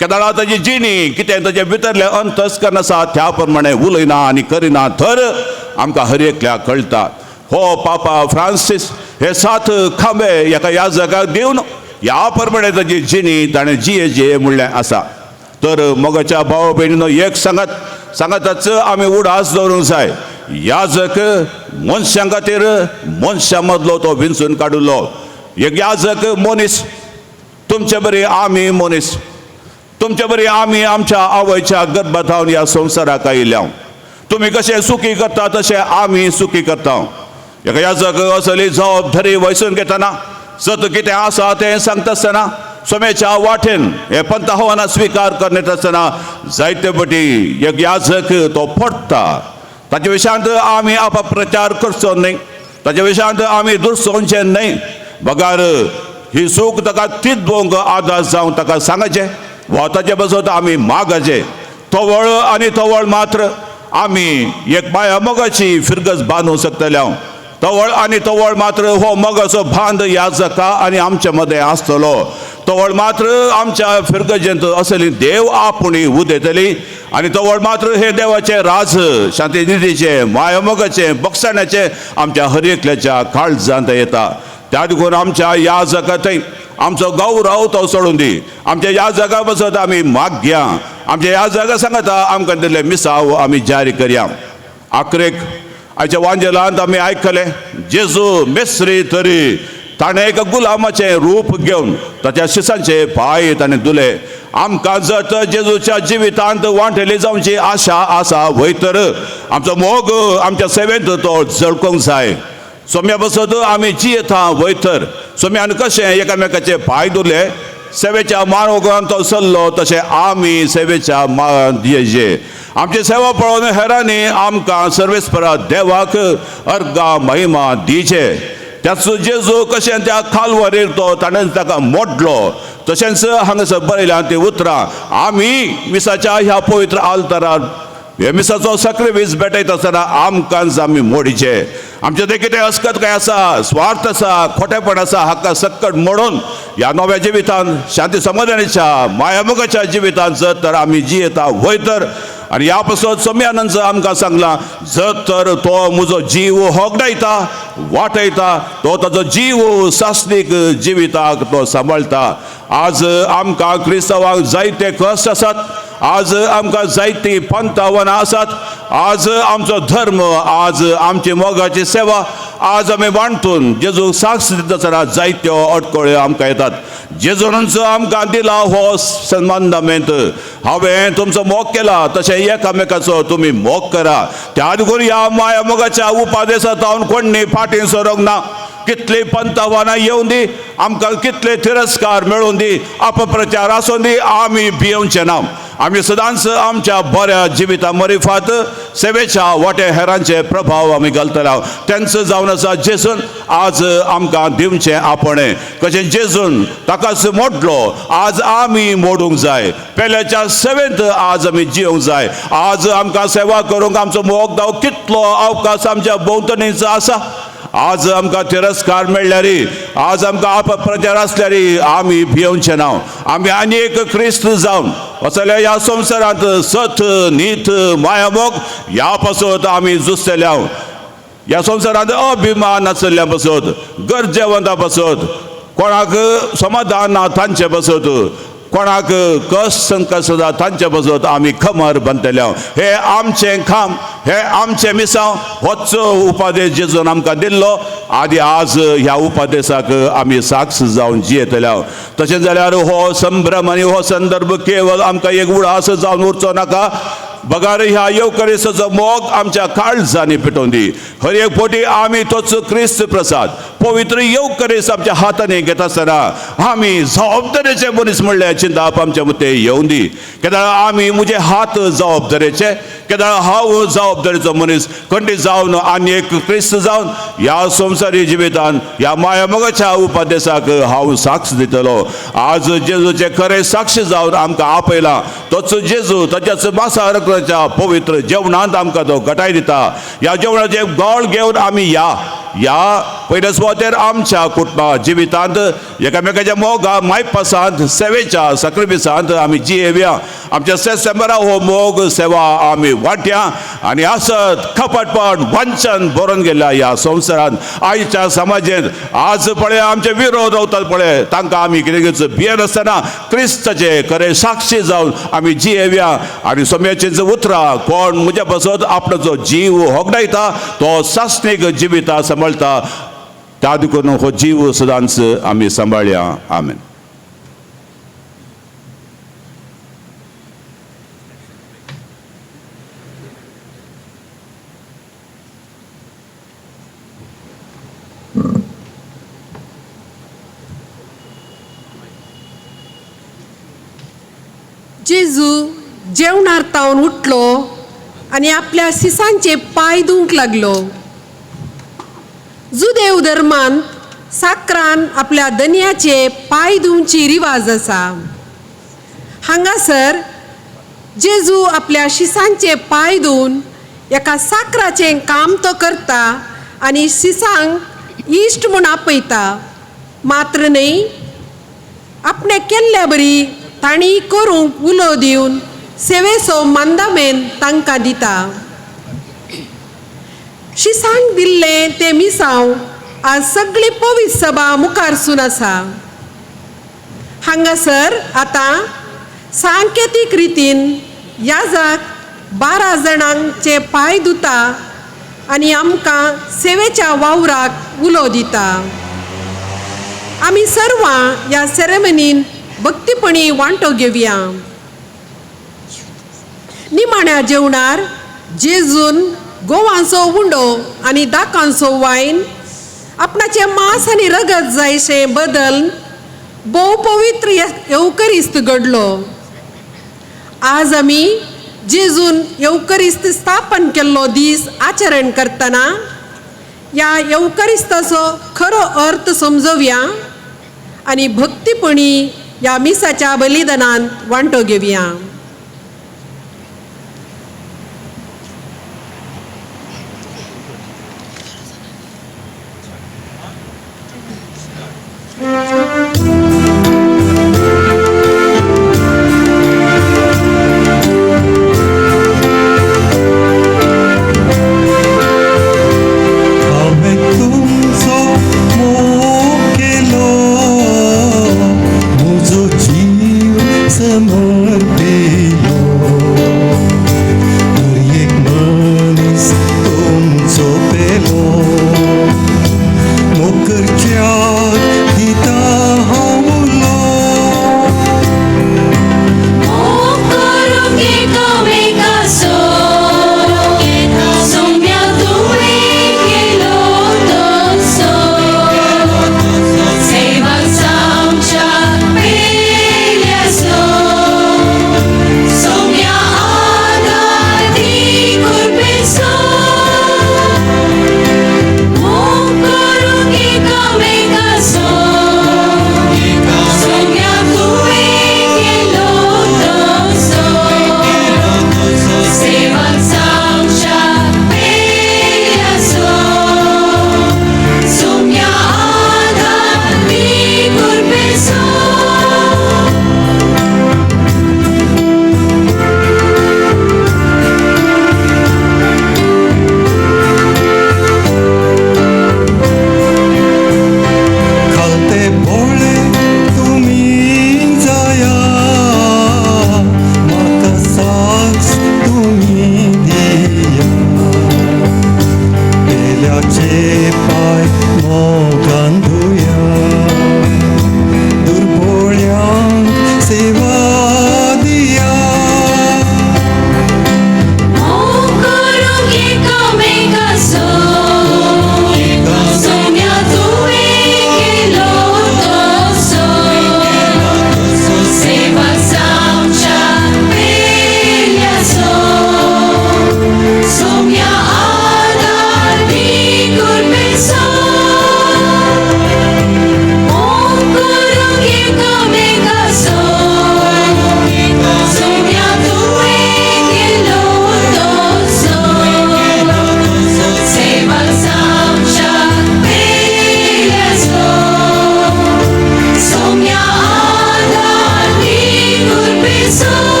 Speaker 6: केदारा ताची जिणी कितें ताचे भितरलें अंतस्करण आसा त्या प्रमाणे उलयना आनी करिना तर आमकां हर एकल्याक कळटा. हो पापा फ्रांसीस हे 7 खांबे एका याजकाक दिवन ह्या प्रमाणे ताची जिणी ताणें जिये म्हणलें आसा. तर मोगाच्या भाव भयणीनो एक सांगातच आमी उडास दवरूंक जाय. याजक मनशां खातीर मनशां मदलो तो विंचून काडिल्लो एक याजक मनीस. तुमचे बरी आमी मनीस, तुमचे बरी आमी आमच्या आवयच्या गर्भांत ह्या संवसाराक आयिल्ल्या. तुमी कशें सुखी करता तशें आमी सुखी करता. एका याजक असली जबाबदारी वयसून घेतना सत कितें आसा तें सांगता आसतना सोमेच्या वाटेन हे पंथावाना स्विकार करनेत आसतना जायते फावटी एक याजक तो पडटा. ताचे विशयांत आमी अपप्रचार करचो न्ही, ताच्या विशयांत आमी दुरसोवचें न्ही. बगार ही सूख ताका तिदोवंक आदार जावन ताका सांगचें वा ताचे बसत आमी मागचें. तवळ आनी तवळ मात्र आमी एक बाया मोगाची फिरगस बांदूंक शकतले. तवळ आनी तवळ मात्र हो मोगाचो बांद याजका आनी आमचे मदें आसतलो. तवळ मात्र आमच्या फिरगजेंत असली देव आपुणी उदेतली आणि तवळ मात्र हे देवाचे राज शांती निधीचे मायमोगाचे बक्षण्याचे आमच्या हर एकल्याच्या काळजांत येता. त्या देखून आमच्या ह्या जगात आमचो गौरव तो सोडून दी. आमच्या ह्या जगा बसत आमी माग्या, आमच्या ह्या जगा सांगता आमकां दिल्ले मिसाव आमी जारी करया. आखरेक आयच्या वांजेलांत आमी आयकले जेजू मेस्री तरी ताणें एक गुलामाचें रूप घेवन ताच्या शिसांचे पांय ताणें धुले. आमकां जर जेजूच्या जिवितांत वांटेली जावची आशा आसा वयतर आमचो मोग आमच्या सेवेंत तो जळकोंक जाय. सोम्या बसत आमी जियेता वयतर सोम्यान कशें एकामेकाचे पांय धुले सेवेच्या मार्गान तो चल्लो तशें आमी सेवेच्या दियेचे. आमची सेवा पळोवन हेरांनी आमकां सर्वेस्परा देवाक अर्गा महिमा दिचे. त्याच जेजू कशें त्या खालवरीर तो ताणें ताका मोडलो तशेंच हांगासर बरयल्या ती उतरां आमी मिसाच्या ह्या पवित्र आल्तारार हे मिसाचो सक्रिवीस भेटयत आसतना आमकांच आमी मोडीचे. आमचें तें कितें अस्कत काय आसा, स्वार्थ आसा, खोटेपण आसा हाका सक्कट मोडून ह्या नव्या जिवितांत शांती समाधानाच्या मायामोगाच्या जिवितांत जर तर आमी जियेता वयतर आनी ह्या पासून सोम्यानंद आमकां सांगलां जर तर तो म्हजो जीव होगडायता वाटयता तो ताचो जीव सासणीक जिविताक तो सांबाळटा. आज आमकां क्रिस्तांवांक जायते कश्ट आसात, आज आमकां जायतीं पंथावनां आसात, आज आमचो धर्म, आज आमची मोगाची सेवा आज आमी वांटून जेजूक साक्ष दिता आसतना जायत्यो अडखळ्यो आमकां येतात. जेजूनच आमकां दिला हो मंदामेंत हांवें तुमचो मोग केला तशें एकामेकाचो तुमी मोग करा. त्या देखून ह्या माया मोगाच्या उपादेशांत हांव कोणी फाटीं सरोंक ना. कितली पंथावनां येवन दी, आमकां कितले तिरस्कार मेळोवन दी, अपप्रचार आसून दी, आमी भियेवचे ना. आमी सदांच आमच्या बऱ्या जिविता मरिफात सेवेच्या वाटे हेरांचे प्रभाव आमी घालतले. तेंच जावन आसा जेजून आज आमकां दिवचें आपणे. कशें जेजून ताकाच मोडलो आज आमी मोडूंक जाय. पेल्याच्या सेवेंत आज आमी जिवंक जाय. आज आमकां सेवा करूंक आमचो मोग दाव कितलो अवकाश आमच्या भोंवतणीचो आसा. आज आमकां तिरस्कार मेळ्ळ्यार, आज आमकां अपप्रचार आसल्यार आमी भियेवचे ना. आमी आनी एक क्रिस्त जावन असल्या ह्या संवसारांत सत नीत मायामोग ह्या पासून आमी झुजतल्या. ह्या संवसारांत अभिमान आसल्या पासून गरजेवंता पासून कोणाक समाधान ना तांचे पासून कोणाक कस संकट सुद्दां तांचे पासून आमी खमर बांदतल्या. हे आमचें काम, हे आमचें मिसांव, होच उपादेश जेजून आमकां दिल्लो आनी आज ह्या उपादेशाक आमी साक्ष जावन जियेतल्या. तशें जाल्यार हो संभ्रम आनी हो संदर्भ केवळ आमकां एक उडास जावन उरचो नाका. बगार ह्या येवकरिस्ताचो मोग आमच्या काळजांनी पेटोवन दी. हर एक फावटी आमी तोच क्रिस्त प्रसाद पवित्र येवकरिस्त आमच्या हातांनी घेता आसतना आमी जबाबदारेचे मनीस म्हणले चिंताप आमच्या मते येवन दी. केदाळ आमी म्हजे हात जबाबदारेचे, केदाळ हांव जबाबदारेचो मनीस खंडीत जावन आनी एक क्रिस्त जावन ह्या संवसारी जिवितांत ह्या मायामोगाच्या उपादेशाक हांव साक्ष दितलो. आज जेजूचे खरे साक्ष जावन आमकां आपयला. तोच जेजू ताच्याच मांसा रक्ताच्या पवित्र जेवणांत आमकां तो घटाय दिता. ह्या जेवणाचे गोळ घेवन आमी या पयल्या सुवातेर आमच्या कुटुंबा जिवितांत एकामेकाच्या मोगा मायपासांत सेवेच्या सक्रिविसांत आमी जियेवया. आमच्या सेप्टेंबरा हो मोग सेवा आमी वाट्या आनी आसत खपटपण वंचन बरोवन गेल्या ह्या संवसारांत आयच्या समाजेंत आज पळय आमचे विरोध रावतात पळय तांकां आमी कितें भियेनासतना क्रिस्ताचे खरे साक्षी जावन आमी जियेवया. आनी सोम्याचें उतरां कोण म्हज्या पासून आपणाचो जीव होगडायता तो सासणीक जिविता सांबाळटा. त्या देखून हो जीव सदांच आमी सांबाळया. आमेन.
Speaker 1: जेजू जेवणार्तावन उठलो आणि आपल्या सिसांचे पाय धुवंक लागलो. जुदेव धर्मान साकरान आपल्या दनयाचे पाय धुवची रिवाज आसा. हांगासर जेजू आपल्या शिसांचे पाय धुवन एका साकराचें काम तो करता आनी शिसांक इश्ट म्हूण आपयता. मात्र न्हय आपणे केल्ल्या बरी तांणी करूंक उलो दिवन सेवेचो मानदामेन तांकां दिता. शिसांक दिल्ले ते मिसांव आज सगळी पवित्र सभा मुखारसून आसा. हांगासर आतां सांकेतीक रितीन याजक 12 जाणांचे पांय धुता आनी आमकां सेवेच्या वावराक उलो दिता. आमी सर्वां ह्या सेरेमनीन भक्तीपणी वांटो घेवया. निमाण्या जेवणार जेजून गोवांचो उंडो आनी दाकांचो वायन आपणाचे मांस आनी रगत जायशे बदल भोव पवित्र येवकरिस्त घडलो. आज आमी जेजून येवकरिस्त स्थापन केल्लो दीस आचरण करतना ह्या येवकरिस्ताचो खरो अर्थ समजोवया आनी भक्तीपणी ह्या मिसाच्या बलिदानांत वांटो घेवया.
Speaker 7: हांवें तुमचो मोग केलो, म्हजो जीव समर्पिलो. हर एक मनीस तुमचो पेलो, मोग करच्याक दिता हांव उलो.
Speaker 4: मोग करूंक एकामेकाचो, सोम्या तुवें केलो तसो. सेवाक जावच्या पेल्याचो,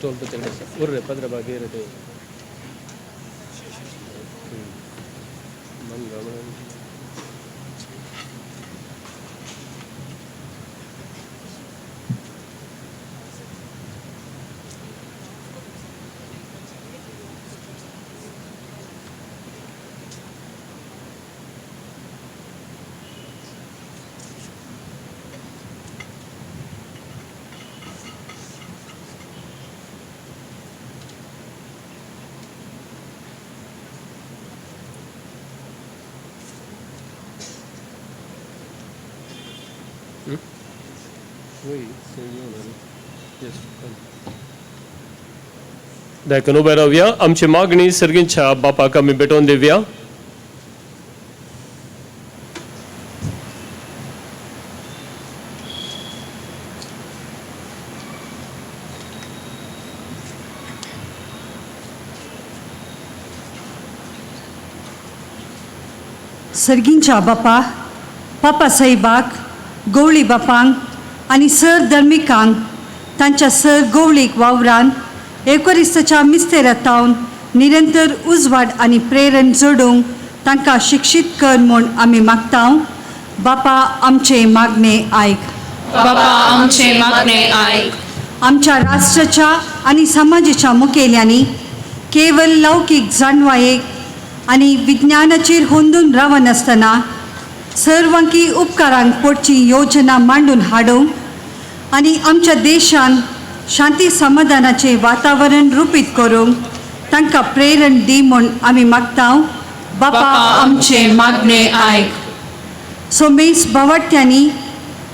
Speaker 2: स्टॉल पे चले उर्रे पद्र बागे रहते देखून उबे रावया आमची मागणी सर्गींच्या बापाक आमी भेटोवन दिवया.
Speaker 8: सर्गींच्या बापा पापा साहेबाक गवळी बापांक आनी सर धर्मिकांक तांच्या सर गवळीक वावरांत एकोरिस्ताच्या मिस्तेरातावन निरंतर उजवाड आनी प्रेरण जोडूंक तांकां शिक्षीत कर म्हूण आमी मागतां. बापा आमचे मागणे आयक.
Speaker 3: बाबा आमचे मागणे आयक.
Speaker 8: आमच्या राष्ट्राच्या आनी समाजाच्या मुखेल्यांनी केवळ लौकीक जाणवायेक आनी विज्ञानाचेर होंदून रावनासतना सर्वांकी उपकारांक पडची योजना मांडून हाडूंक आनी आमच्या देशान शांती समाधानाचें वातावरण रुपीत करूंक तांकां प्रेरण दी म्हूण आमी मागतां. बापा आमचे मागणे आयक. सोमेस भावार्थ्यांनी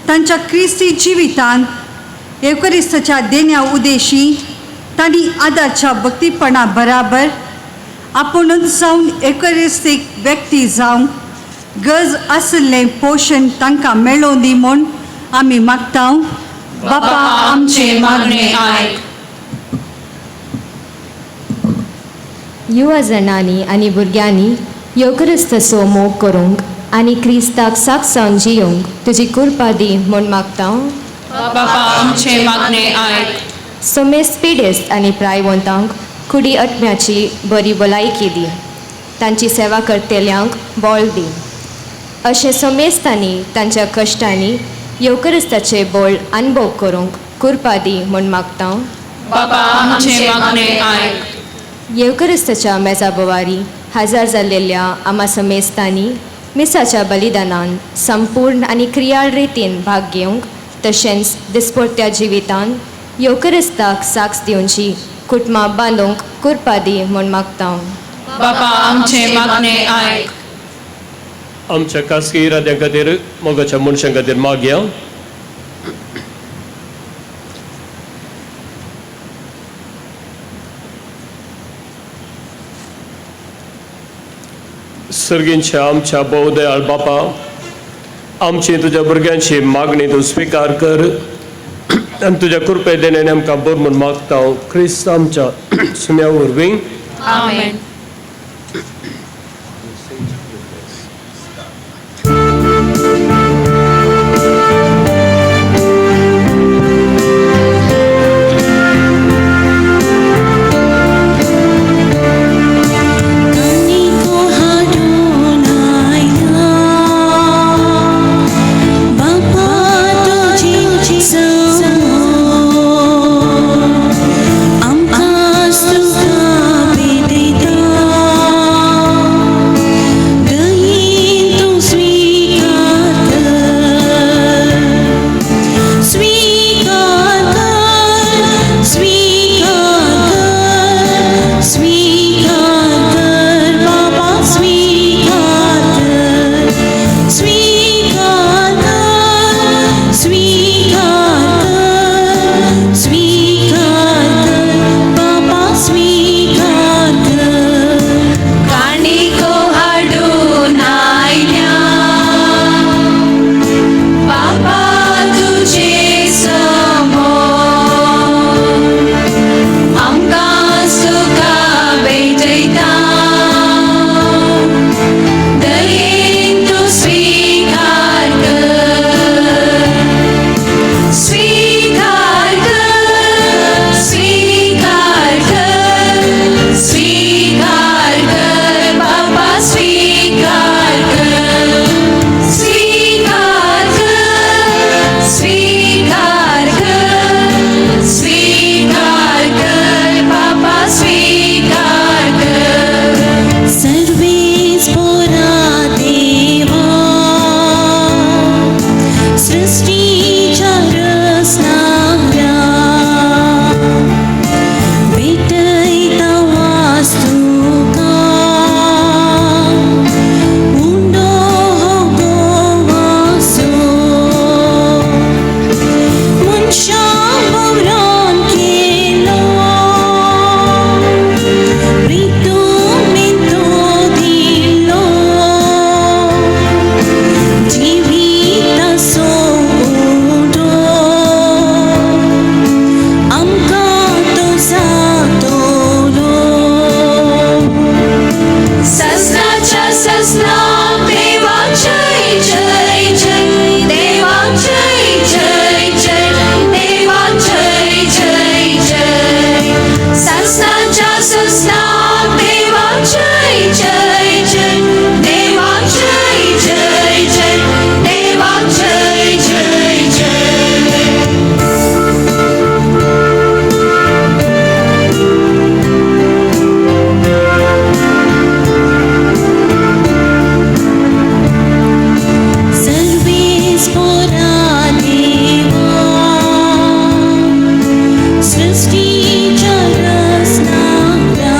Speaker 8: तांच्या क्रिस्ती जिवितांत एवकरिस्ताच्या देण्या उदेशी तांणी आदारच्या भक्तीपणा बराबर आपुणूच जावन एवकरिस्तीक व्यक्ती जावंक गरज आशिल्लें पोशण तांकां मेळोवन दी म्हूण आमी मागतां. बापा आमचे मागणे आयक.
Speaker 9: युवा जाणांनी आनी भुरग्यांनी योकरिस्तचो मोग करूंक आनी क्रिस्ताक साक्षान जियोंक तुजी कृपा दी म्हूण मागतां.
Speaker 3: बाबा आमचे मागणे आयक.
Speaker 9: सोमेस पिडेस्त आनी प्रायवंतांक कुडी अटम्याची बरी भलायकी दी. तांची सेवा करतेल्यांक बोळ दी. अशें सोमेस्तांनी तांच्या कश्टांनी योकरिस्ताचे बोळ अनुभव करूंक कृपा दी म्हूण मागतां.
Speaker 3: बाबा आमचे मागणे आयक.
Speaker 9: येवकरिस्ताच्या मेजा बोवारी हजार जाल्लेल्या आमा समेस्तांनी मिसाच्या बलिदानान संपूर्ण आनी क्रियाळ रितीन भाग घेवंक तशेंच दिसपट्ट्या जिवितान येवकरिस्ताक साक्ष दिवची कुटुंबां बांदूंक कृपा दी म्हूण मागतां.
Speaker 3: बाबा आमचे मागणे आयक.
Speaker 2: आमच्या खासगी इराद्यां खातीर मोगाच्या मनशां खातीर मागया. सर्गींच्या आमच्या बहुदयाळ बापा आमची तुज्या भुरग्यांची मागणी तूं स्विकार कर आनी तुज्या कृपे देण्यान आमकां बरो म्हूण मागता. क्रिस्त आमच्या सुम्या वरवीं
Speaker 3: आमेन.
Speaker 4: आमकां स्तुता बेदिता वावरान केलो प्रितुमी तो दिलो जिविताचो उडो आमकां तो जातलो ससनाच्या ससना देवा जय जय जय देवा जय जय जय देवा जय जय जय ससनाच्या ससना देवा जय जय जय देवा जय जय जय देवा जय जय जय सर्वेस पोरा देवा सृष्टीच्या रचनाला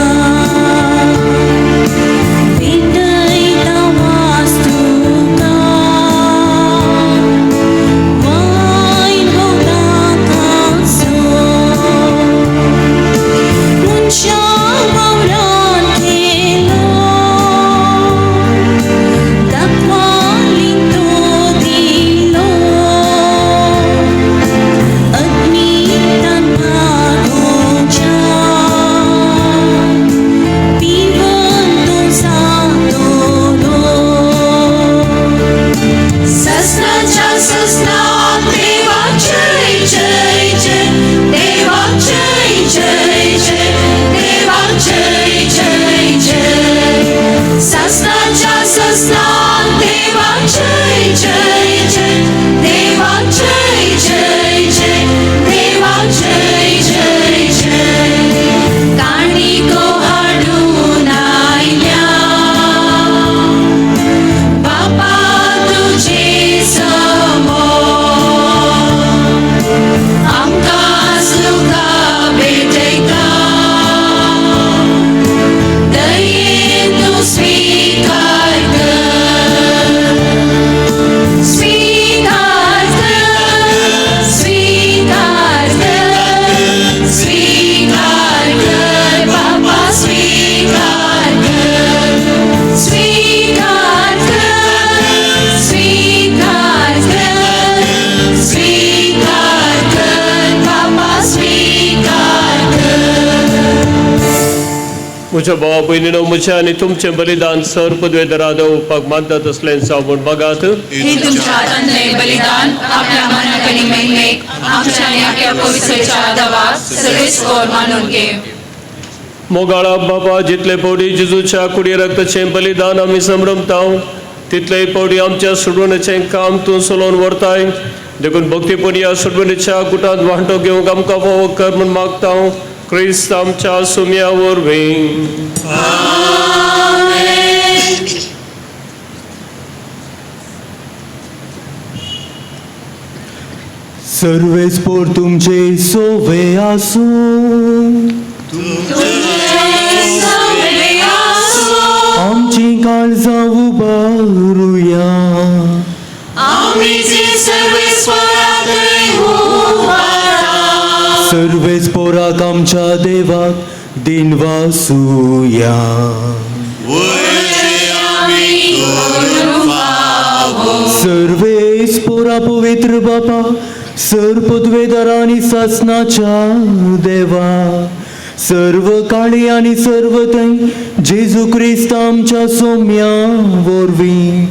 Speaker 4: भेटयता वास्तुका वायन भोवताकाचो मनशा वावरान केलो दाखवाली तो दिलो अग्नितांना गोच्या पिवन तो जातलो ससनाच्या ससना देवा जय जय जय देवा जय जय जय देवा जय जय जय ससनाच्या ससना देवा जय जय जय देवा जय जय जय देवा जय जय जय काणिको हाडून आयल्या बापा तुझे समोर आमकां सुखा भेटयता दयेन तूं स्वीकार कर स्वीकार कर स्वीकार कर स्वीकार कर बाबा स्वीकार कर स्वीकार कर स्वीकार कर स्वीकार कर बाबा स्वीकार कर
Speaker 2: म्हज्या भावा भयणीनो म्हजें आनी तुमचें बलिदान सर पदवे दराद ओवपाक मानतात असलें सांगून बघात
Speaker 3: हे तुमच्या हातांतले बलिदान आपल्या मनाकनी महिमेक आमच्या आणि आपल्या पवित्रच्या दवात सर्वेस्वर मानून घे
Speaker 2: मोगाळा बाबा जितले पवडी जेजूच्या कुडी रक्ताचें बलिदान आमी संभ्रमता तितलेय पवडी आमच्या सोडवणेचें काम तूं चलोवन व्हरताय देखून भक्तीपूर्ण ह्या सोडवणेच्या गुटांत वांटो घेवंक आमकां फावो कर म्हूण मागता क्रिस्त आमच्या सुम्या वरवीं
Speaker 7: सर्वेस्पोर तुमचे सोवे आसूं आमची काळजां उबारुया सर्वेस्पोराक आमच्या देवाक दिन वासुया सर्वेस्पोरा पवित्र बापा सर पदवेदार आनी सासनाच्या देवा सर्व काळी आनी सर्व थंय जेजू क्रिस्त आमच्या सोम्या वरवीं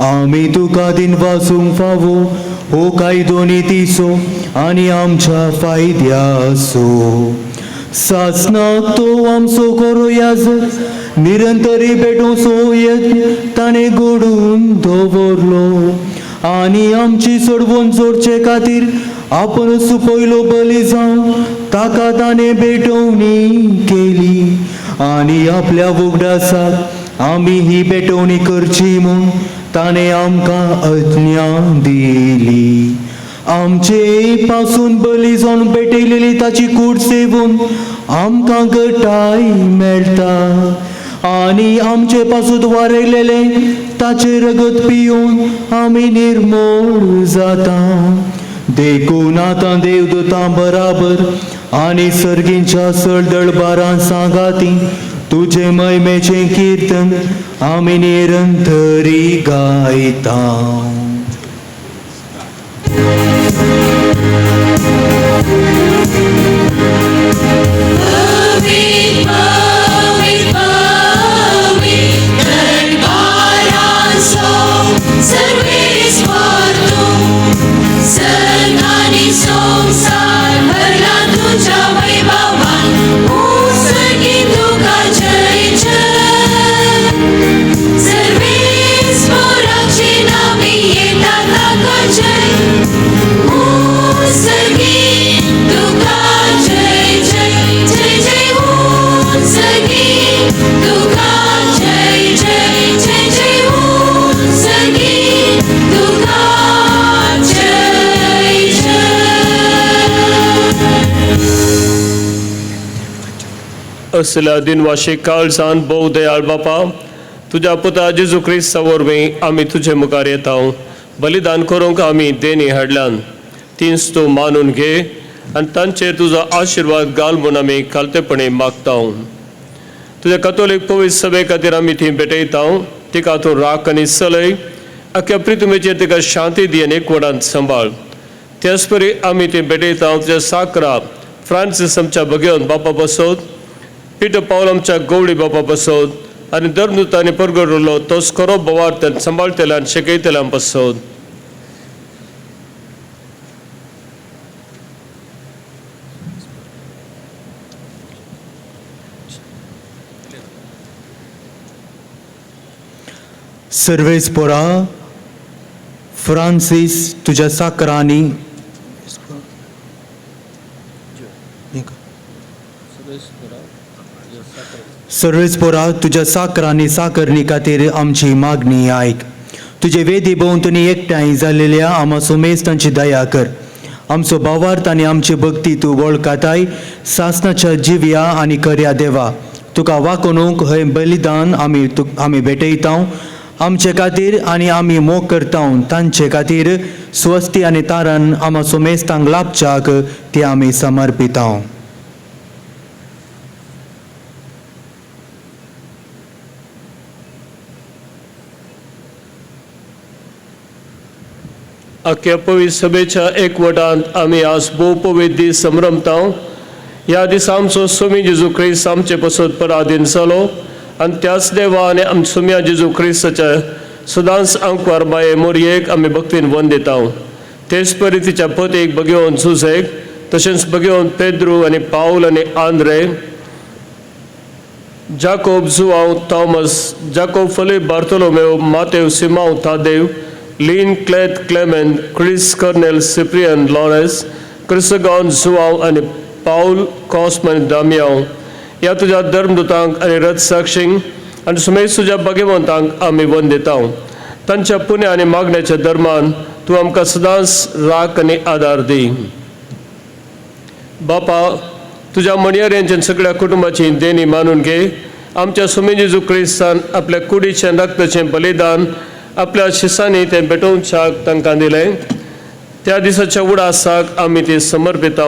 Speaker 7: आमी तुका दिन वासूंक फावो हो कायदो नितीसो आनी आमच्या फायद्यासो सासनाक तो आमचो खरो याजर निरंतरी पेटोवचो यत्न ताणें घडून दवरलो आनी आमची सोडवण जोडचे खातीर आपणच पयलो बली जावन ताका ताणें भेटवणी केली आनी आपल्या वगडासाक आमी ही भेटवणी करची म्हूण ताणें आमकां आज्ञा दिली आमचे पासून बली जावन पेटयलेली ताची कूड सेवून आमकां घटाय मेळटा आनी आमचे पासून वारयलेले ताचे रगत पिवन आमी निर्मळ जाता देखून आतां देवदूतां बराबर आनी सर्गींच्या सळदळबारां सांगाती तुझे महिमेचें कीर्तन आमी निरंतरी गायता.
Speaker 4: संसार भरला तुझ्या वैभवान, उसळी तुका जय जय. सर्वेश्वराची नावे येतात ताका जय, उसळी तुका जय जय जय जय. उसळी तुका जय जय जय जय. उसळी तुका जय जय.
Speaker 2: असल्या दिनवाशी काळजान भोव दयाळ बापा, तुझ्या पुता जेजू क्रिस्ता वरवीं आमी तुजे मुखार येता. बलिदान करूंक आमी देणी हाडल्यान तींच तूं मानून घे आनी तांचेर तुजो आशिर्वाद घाल म्हूण आमी खालतेपणी मागता. तुज्या कथोलीक पवित्र सभे खातीर आमी थंय भेटयता. तिका तूं राख आनी चलय, अख्ख्या पृथ्वीचेर तिका शांती दी आनी एकवटान सांबाळ. त्याच परी आमी थंय भेटयता तुज्या साकरा फ्रांसीस आमच्या भगिवन बापा बसोत, पीटर पावल आमच्या गवळी बापा बसोत आनी धर्मदूतांनी परगडलो तोच खरो बोवार सांबाळतेल्यान शिकयतेल्यान बसोत.
Speaker 7: सर्वेस्परा फ्रांसीस तुझ्या साकरांनी सर्वेस्परा तुझ्या साकरांनी साकरणी खातीर आमची मागणी आयक. तुजे वेदी भोंवतणी एकठांय जाल्लेल्या आमा सोमेस्तांची दया कर. आमचो भावार्थ आनी आमची भक्ती तूं वळखाताय. सासणाच्या जिव्या आनी खऱ्या देवा तुका वाकोवंक हें बलिदान आमी भेटयता. आमचे खातीर आनी आमी मोग करता तांचे खातीर स्वस्ती आनी तारण आमा सोमेस्तांक लाभच्याक ते आमी समर्पिता.
Speaker 2: अख्ख्या पवित्र सभेच्या एकवटान आमी आज भोव पवित्र दीस संभ्रमता. ह्या दिसा आमचो स्वामी जेजू क्रिस्त आमचे पसत पराधीन जालो आनी त्याच देवा आनी आमच्या सुम्या जेजू क्रिस्ताच्या सदांच आंकवार माये मोरयेक आमी भक्तीन वंदिता. तेच परी तिच्या पतीक भगिवन झुजेक, तशेंच भगिवन पेद्रू आनी पाऊल आनी आंद्रे, जाकोब जुआंव थॉमस, जाकोब फिलिप बार्थोलोमेव, मातेव सिमांव तादेव, लीन क्लेथ क्लेमेंट, क्रिस कर्नेल सिप्रियन लॉरेन्स, क्रिस्टगॉन जुआंव आनी पाऊल कॉस्मन दामियांव, ह्या तुज्या धर्मदूतांक आनी रथसाक्षींक आनी सुमेज तुज्या भगिवंतांक आमी वंदिता. तांच्या पुण्य आनी मागण्याच्या धर्मान तूं आमकां सदांच राख आनी आदार दी. बापा, तुज्या मणयाऱ्यांच्या सगळ्या कुटुंबाची देणी मानून घे. आमच्या सुमे जेजू क्रिस्तान आपल्या कुडीचें रक्ताचें बलिदान आपल्या शिसांनी तें भेटोवच्याक तांकां दिलें. त्या दिसाच्या उडासाक आमी ती समर्पिता.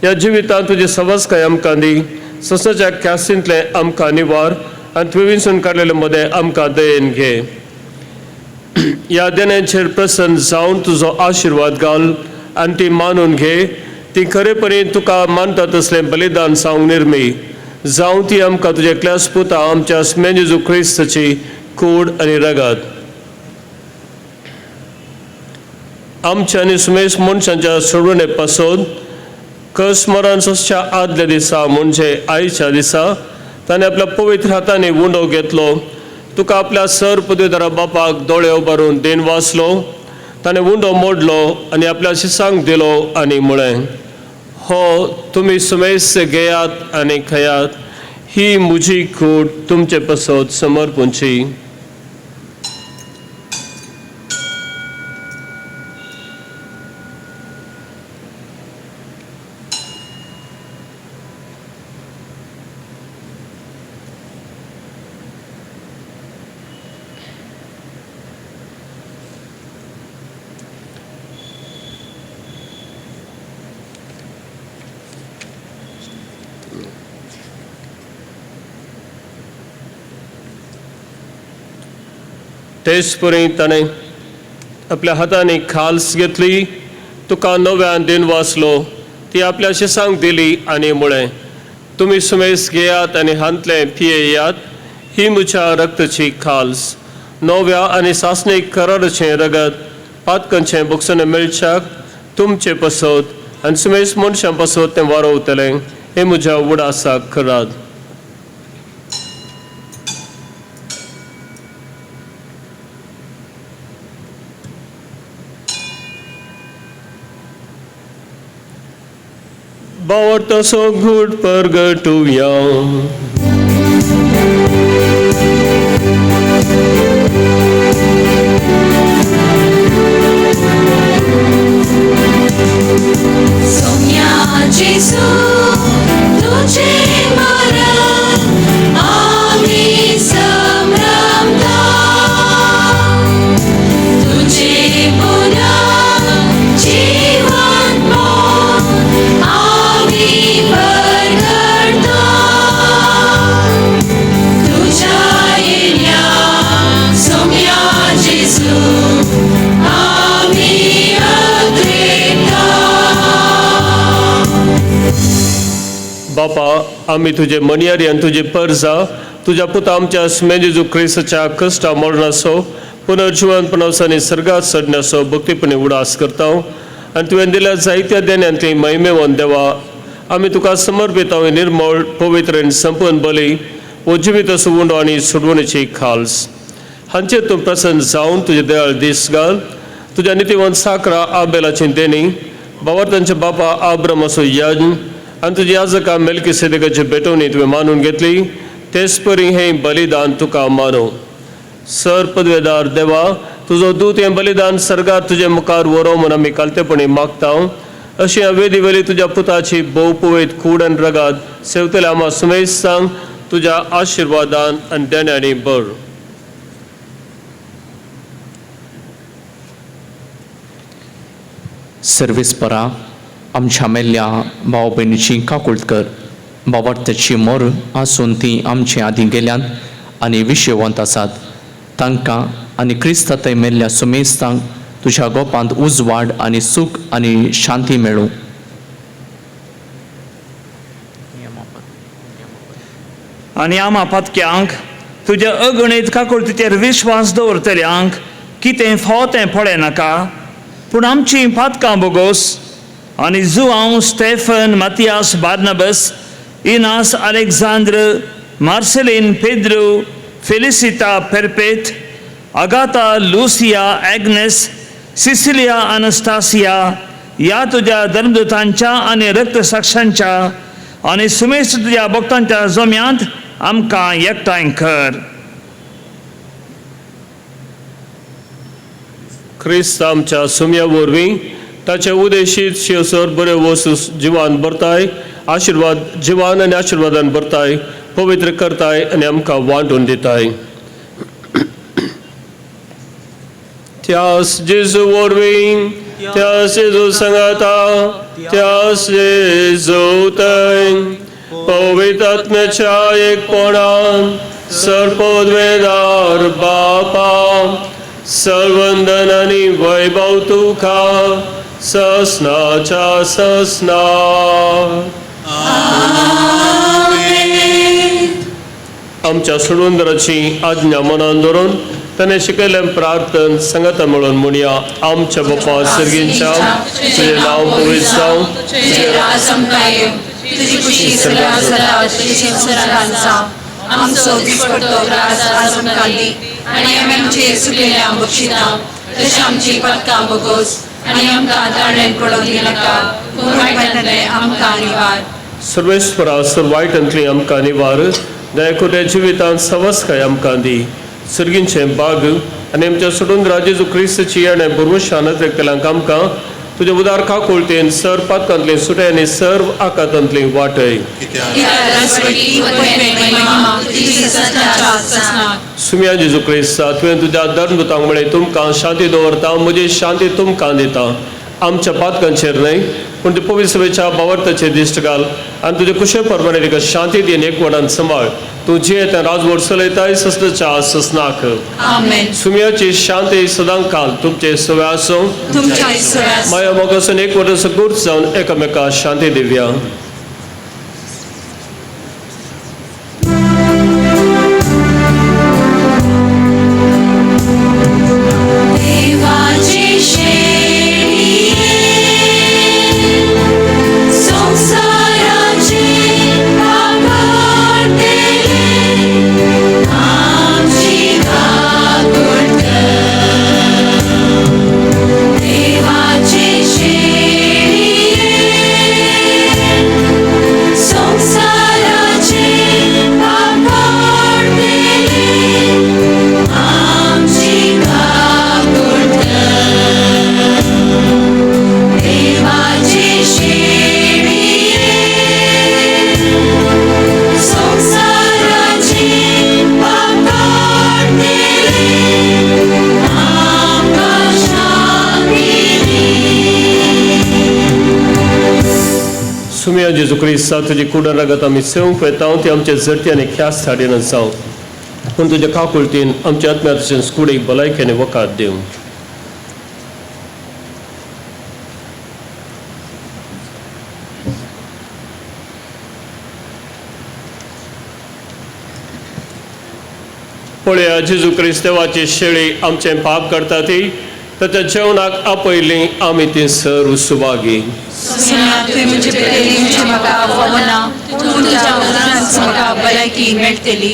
Speaker 2: ह्या जिवितांत तुजी सवस्काय आमकां दी. ससाच्या ख्यास्तींतलें आमकां निवार आनी तुवेंसून काडलेले मदें आमकां दयेन घे. ह्या देण्यांचेर प्रसन्न जावन तुजो आशिर्वाद घाल आनी ती मानून घे. ती खरेपणी तुका मानता तसलें बलिदान जावंक निर्मी जावं ती आमकां तुजे एकल्याच पुता आमच्या सुमे जेजू क्रिस्ताची कूड आनी रगत. आमच्या आनी सुमेश मनशांच्या सोडवणे पासून कसमरांच्या आदल्या दिसा म्हणजे आयच्या दिसा ताणें आपल्या पवित्र हातांनी उंडो घेतलो. तुका आपल्या सर पदवीधरा बापाक दोळे उबारून देन वाचलो. ताणें उंडो मोडलो आनी आपल्या शिसांक दिलो आनी म्हळें, हो तुमी सुमेस घेयात आनी खयात. ही म्हजी कूड तुमचे पसत समर्पूंची. तेच परी ताणें आपल्या हातांनी खाल्स घेतली, तुका नव्यान दिन वाचलो, ती आपल्या शिसांक दिली आनी म्हळें, तुमी सुमेस घेयात आनी हांतले पियेयात, ही म्हज्या रक्ताची खाल्स, नव्या आनी सासणीक कराराचें रगत, पातकांचें बुकसाने मेळच्याक तुमचे पसत आनी सुमेस मनशां पसत तें वारोवतलें, हे म्हज्या उडासाक करात. Bawartaso good purgatoria.
Speaker 4: Somia Jesu, tuझे मरण आम्ही संभ्रमता, तुझे पुन्हा जीवन आम्ही परगडता, तुझ्या येण्या सोम्या जेसू आम्ही अग्रेता.
Speaker 2: बापा, आम्ही तुझे मणियारी आणि तुझे परजा तुझ्या पुता आमच्या सुमे जेजू क्रिस्ताच्या कष्टा मरणाचो पुनर्जीवनपणाचो सर्गात चडण्याचो भक्तीपणे उडास करता आणि तुवें दिल्या जायत्या देण्यांतली महिमेवन देवा आमी तुका समर्पिता निर्मळ पवित्र आनी संपूर्ण बली वो जिवीत असो उंडो आनी सोडवणेची खाल्स हांचेर तूं प्रसन्न जावन तुजे दयाळ दीस घाल. तुज्या नितीवंत साकरा आबेलाची देणी बावार्थांचे बापा आब्रम असो याजन आनी तुजी याजका मेल्किसेदेकाची भेटवणी तुवें मानून घेतली, तेच परी हें बलिदान तुका मानो. सर पदवेदार देवा, तुजो दूत हें बलिदान सर्गात तुजे मुखार व्हरो म्हूण आमी कालतेपणी मागता. अशी वेदी वेली तुज्या पुताची भोव पवित कूड आनी रगात सेवतले आमा सुमेश सांग तुज्या आशिर्वादान आनी देण्यांनी बर.
Speaker 10: सर्वेस्परा आमच्या मेल्ल्या भाव भयणीची काकुळट कर. बावार्थाची मोर आसून ती आमचे आदीं गेल्यान आनी विशेवंत आसात, तांकां आनी क्रिस्तांतय मेल्ल्या सुमेस्तांक तुज्या गोपांत उजवाड आनी सूख आनी शांती मेळूं.
Speaker 11: आनी आमा पतक्यांक तुज्या अगणीत काकुळटीचेर विश्वास दवरतल्यांक कितें फावतें पडे नाका, पूण आमचीं पातकां बोगोस आनी जुआंव स्टेफन मातियास बार्नबस इनास अलेक्झांद्र मार्सेलीन पेद्रो फेलिसिता पेरपेट Agatha Lucia Agnes Cecilia Anastasia या तुझ्या धर्मदूतांच्या आनी रक्तसाक्षांच्या आनी सुमेश तुझ्या भक्तांच्या जोम्यांत आमकां एकठांय कर.
Speaker 2: क्रिस्त आमच्या सुम्या वरवीं ताच्या उदेशीत शिवसर बऱ्यो वस्तू जिवान भरताय, आशिर्वाद जिवान आनी आशिर्वादान भरताय, पवित्र करताय आनी आमकां वांटून दिताय. त्यास जेजू वरवीं त्यास जेजू सांगाता त्यास जेजू थंय पवित्र आत्म्याच्या एकपणान सरपदवेदार बापा सर्वंदन आनी वैभव तुका ससनाच्या ससना. आमच्या सोडवंदराची आज्ञा मनान धरून ताणें शिकयलें प्रार्थन संगता मेळून म्हणया. आमच्या बापा सर्गींच्या तुजें नांव पवित्र जावं,
Speaker 3: तुझे राज आमकां येवं, तुजी खुशी सदां सदां तशी संवसारांत जावं. आमचो दिसपडटो राज आमकां दी आनी आमी आमचे चुकलेल्यांक बक्षिता, तशें आमची पतकां बोगोस आनी आमकां दारण्यान पडोवंक दिनाका, पूण वायटांतले आमकां निवार.
Speaker 2: सर्वेस्परा सर्वायटांतली आमकां निवार, दयाकोट्या जिवितांत सवस्काय आमकां दी. सर्गींचें बाग आनी आमच्या सोडून जेजू क्रिस्ताची आनी बुरवशानत केल्यांक आमकां तुज्या उदार काकुळटेन सर पातकांतली सुटे आनी सर्व आकांतांतली वाटय. सुम्या जेजू क्रिस्ता तुवें तुज्या धर्मदूतांक म्हळें तुमकां शांती दवरता, म्हजी शांती तुमकां दिता. आमच्या पातकांचेर न्हय पूण तूं पवित्र सभेच्या बावर्ताचेर दिश्ट घाल आनी तुजे कुशे परमाणे तिका शांती दिवन एकवटान सांबाळ तूं जे तें राजवट चलयताय ससनाच्या ससनाक
Speaker 3: आमेन.
Speaker 2: सुमयाची शांती सदां काल तुमचे सवे आसूं
Speaker 3: तुमच्या ईश्वरास
Speaker 2: माया मोगासून एकवट गुर्त जावन एकामेका शांती दिवया.
Speaker 4: देवाची शेळी संसाराची वागडतेली आमची वागड. देवाची शेळी संसाराची वागडतेली आमची वागड. देवाची शेळी संसाराची वागडतेली आमकां शांती दी.
Speaker 2: सुमया जेजू क्रिस्ता तुजी कुडन रगत आमी सेवंक वेतांव ती आमचे जरती आनी ख्यास थाडीन जावं पूण तुज्या काकुळटीन आमच्या आत्म्यातल्यान कुडीक भलायकी आनी वकात दिवं. पळया जेजू क्रिस्त देवाची शेळी आमचें पाप करता ती ताच्या जेवणाक आपयली आमी ती सर सुवागी.
Speaker 3: सुम्या तुवें म्हजे पेलींचे म्हाका आव्हाना तूं तुज्या उदरांत म्हाका भलायकी मेळटली.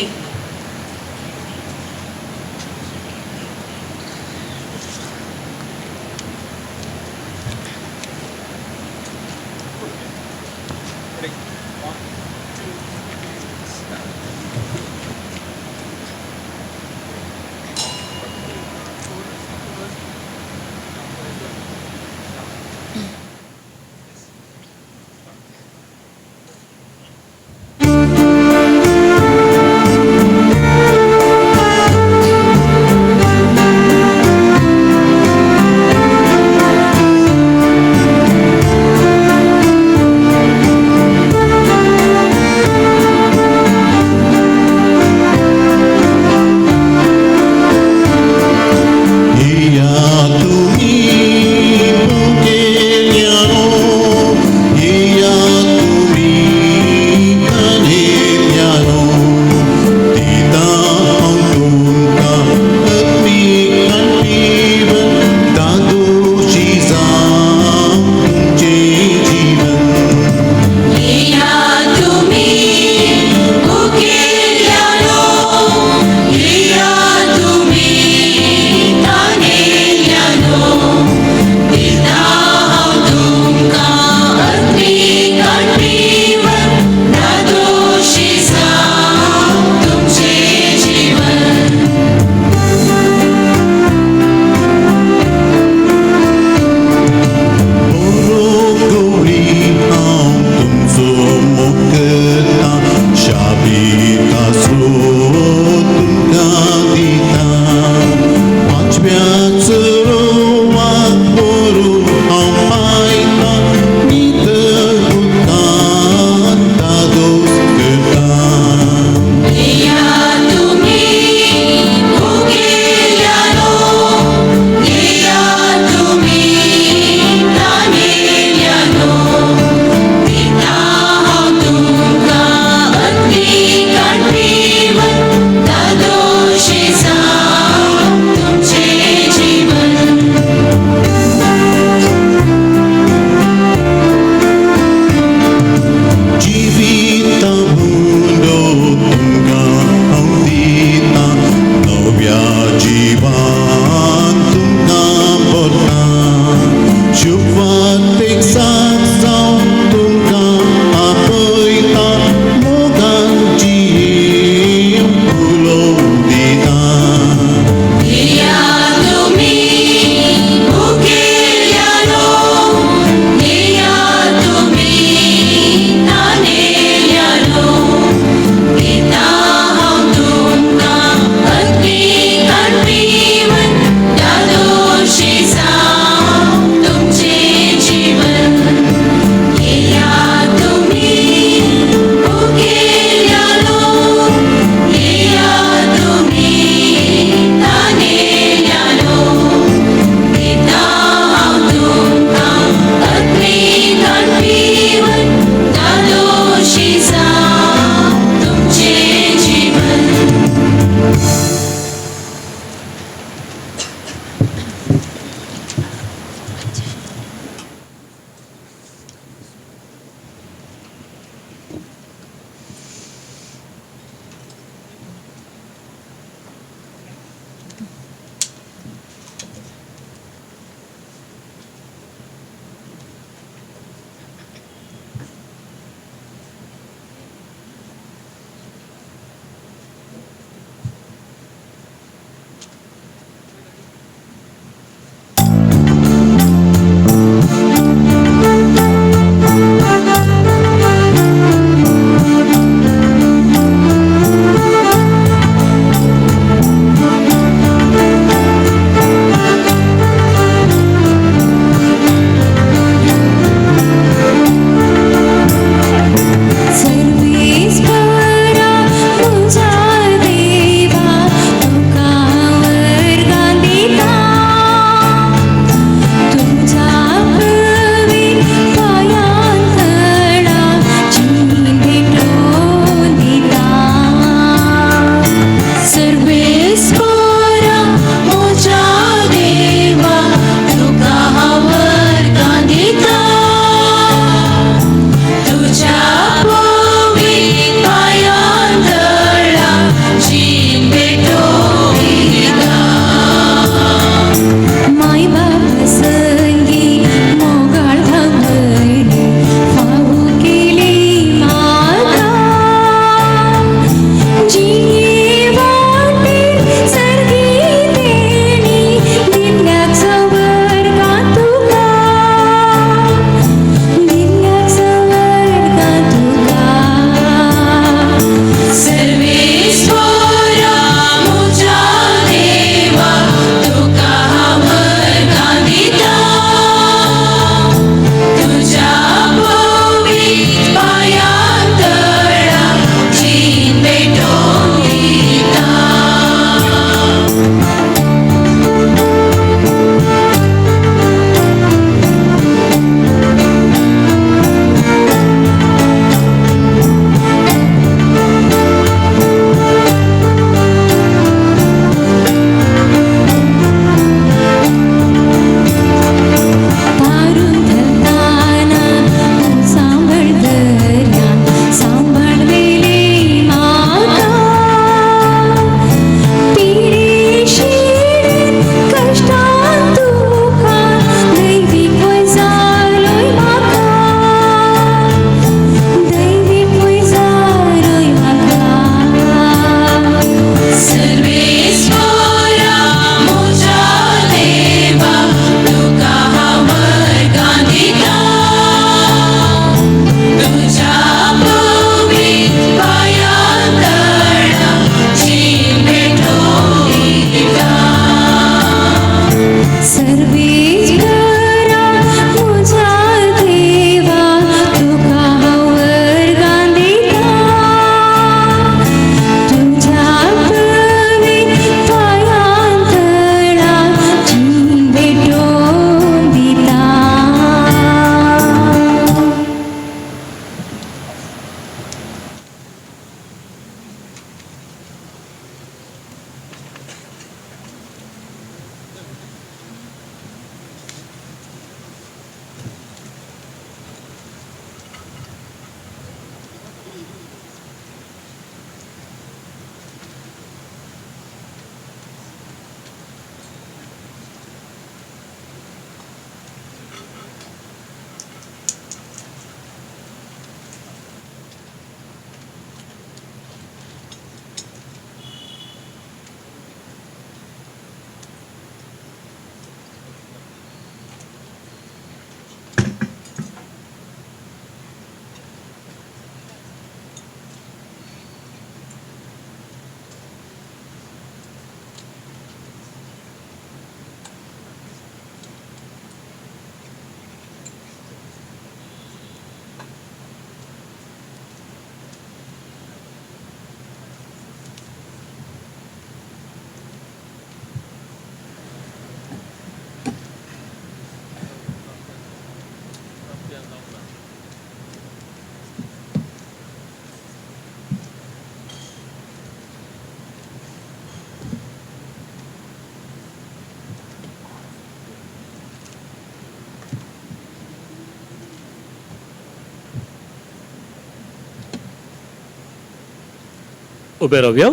Speaker 2: उबे रावया.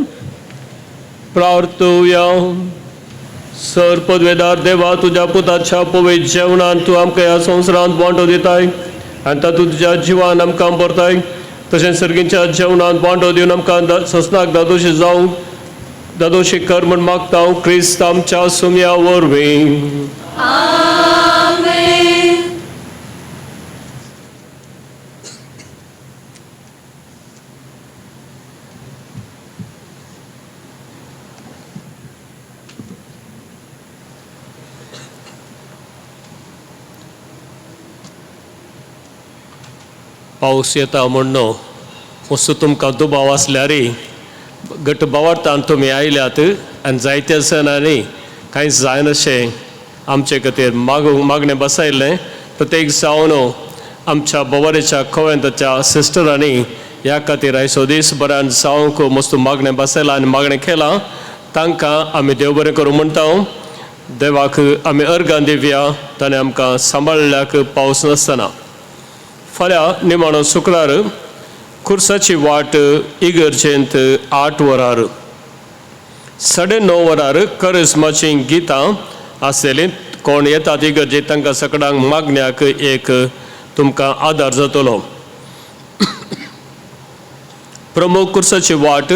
Speaker 2: प्रार्थुया. सर पदवेदार देवा, तुझ्या पुताच्या पवित्र जेवणान तूं आमकां ह्या संवसारांत वांटो दिताय आनी तातूंत तुज्या जिवान आमकां भरताय. तशेंच सर्गींच्या जेवणांत वांटो दिवन आमकां ससनाक दादोशी जावंक दादोशी कर म्हूण मागता हांव क्रिस्त आमच्या सुमया वरवीं. पावस येता म्हणून मस्त तुमकां दुबाव आसल्यार गट बावार्थान तुमी आयल्यात आनी जायत्या सणांनी कांयच जायनशें आमचे खातीर मागणें बसयल्लें. प्रत्येक जावन आमच्या बोवारेच्या खोव्यांताच्या सिस्टरांनी ह्या खातीर आयचो दीस बऱ्यान जावंक मस्त मागणें बसयलां आनी मागणें केलां. तांकां आमी देव बरें करूं म्हणटा. देवाक आमी अर्गां दिवया, ताणें आमकां सांबाळल्याक पावस नासतना. फाल्यां निमाणो शुक्रार खुर्साची वाट इगर्जेंत 8 वरार 9:30 वरार करिस्माची गितां आसतलीं. कोण येतात इगर्जेंत तांकां सगळ्यांक मागण्याक एक तुमकां आदार जातलो. प्रमुख खुर्साची वाट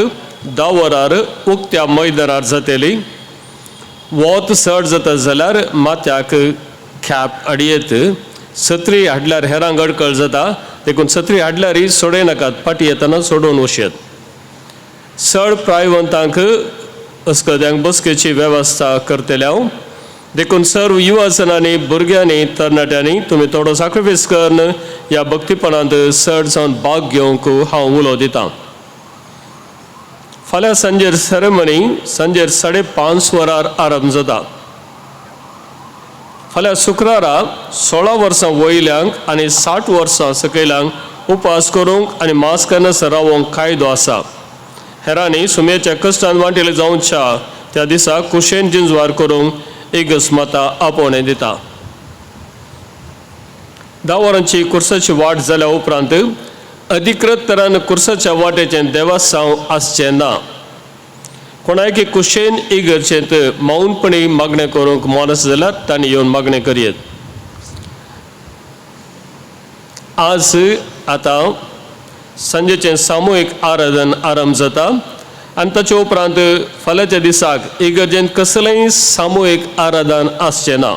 Speaker 2: 10 वरार उक्त्या मैदानार जातली. वोत चड जाता जाल्यार माथ्याक खॅप अडयेत. सत्री हाडल्यार हेरांक अडकळ जाता, देखून सत्री हाडल्यारय सोडय नाकात, फाटी येतना सोडून वचयात. चड प्रायवंतांक अस्कद्यांक बसकेची वेवस्था करतले हांव. देखून सर्व युवा जनांनी भुरग्यांनी तरणाट्यांनी तुमी थोडो सॅक्रिफायस करून ह्या भक्तीपणांत चड जावन भाग घेवंक हांव उलो दितां. फाल्यां सांजेर सेरेमनी सांजेर 5:30 वरार आरंभ जाता. फाल्यां शुक्रारा 16 वर्सां वयल्यांक आनी 60 वर्सां सकयल्यांक उपास करूंक आनी मास्कानस रावोंक कायदो आसा. हेरांनी सुमयेच्या कश्टान वांटिले जावच्या त्या दिसा कुशेन जिंजवार करूंक इगस्माता आपोवणें दिता. 10 वरांची कुर्साची वाट जाल्या उपरांत अधिकृत तरान कुर्साच्या वाटेचें देवास्थान आसचें ना. कोणायकी कुशेन इगर्जेंत मौनपणी मागणें करूंक मोनस जाल्यार तांणी येवन मागणें करयेत. आज आतां सांजेचें सामुहीक आराधन आरंभ जाता आनी ताचे उपरांत फाल्यांच्या दिसाक इगर्जेंत कसलेंय सामुहीक आराधन आसचें ना.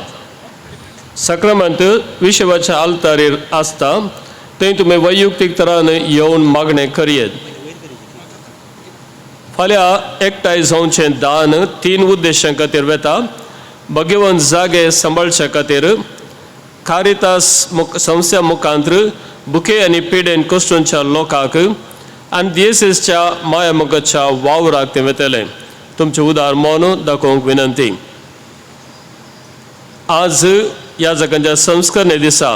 Speaker 2: सक्रामेंत विशवाच्या आल्तारीर आसता, थंय तुमी वैयक्तीक तरान येवन मागणें करयेत. फाल्यां एकठांय जावचें दान 3 उद्देशां खातीर वेता. भगिवन जागे सांबाळचे खातीर कारितास संस्था मुखांत्र बुके आनी पिडेन कश्टूंच्या लोकांक आनी दिएसीसच्या मायामोगाच्या वावराक ते वेतले. तुमचें उदार मोन दाखोवंक विनंती. आज ह्या जगांच्या संस्करणे दिसा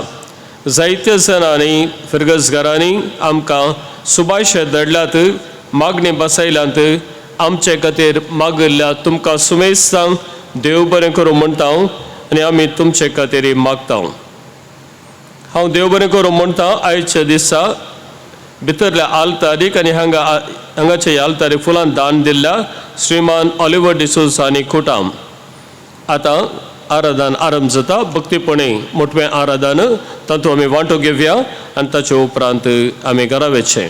Speaker 2: जायत्या जणांनी फिरगसगारांनी आमकां सुभाष धडल्यात, मागणी बसयल्यांत. आमचे खातीर मागिल्ल्या तुमकां सुमेस्तां देव बरें करूं म्हणटा आनी आमी तुमचे खातीर मागता. हांव देव बरें करूं म्हणटा. आयच्या दिसा भितरल्या आल्तारीक आनी हांगाचे आल्तारीक फुलां दान दिल्ल्या श्रीमान ऑलिव्हर डिसोजा आनी खुटाम. आतां आराधन आरंभ जाता. भक्तीपणी मोठवें आराधन तातूंत आमी वांटो घेवया आनी ताचे उपरांत आमी घरा वचचें.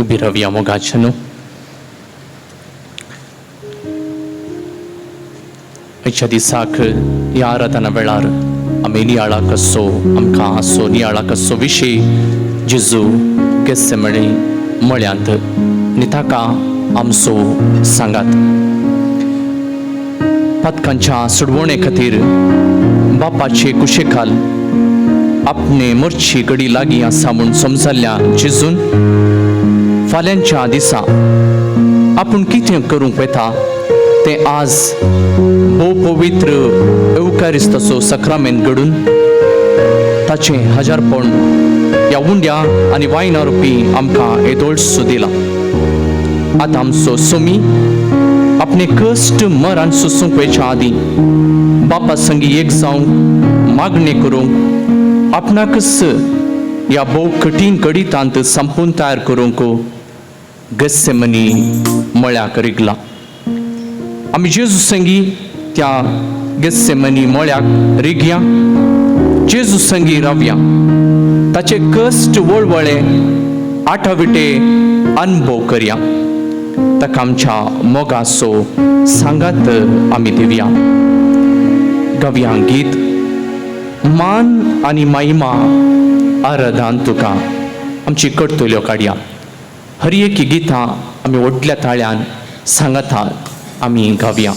Speaker 10: उबी रावया मोगाचें. आयच्या दिसाक ह्या आराधना वेळार आमी नियाळा कसो आमकां आसो नियाळा कसो विशय जेजू गेत्सेमनी मळ्यांत आनी ताका आमचो सांगात. पातकांच्या सोडवणे खातीर बापाचे कुशेखाल आपणे मरची घडी लागीं आसा म्हूण समजल्ल्या जेजून फाल्यांच्या दिसा आपूण कितें करूंक वेता तें आज भोव पवित्र एवकारिस्ताचो सक्रामेंत घडून ताचें हजारपण ह्या उंड्या आनी वायना रुपी आमकां येदोळसो दिला. आतां आमचो सुमी आपले कश्ट मरण सुसूंक वेच्या आदी बापा संगी एक जावन मागणे करूंक आपणाकच या भोव कठीण घडीतांत संपून तयार करूंक गेत्सेमनी मळ्याक रिगला. आमी जेजू संगी त्या गेत्सेमनी मळ्याक रिगया, जेजू संगी रावया, ताचे कश्ट वळवळे आठविटे अनुभव करया, ताका आमच्या मोगाचो सांगात आमी दिवया. गावया गीत मान आनी महिमा आराधन तुका आमची कडतल्यो काडया. हर एक गितां आमी व्हडल्या ताळ्यान सांगातात आमी गावया.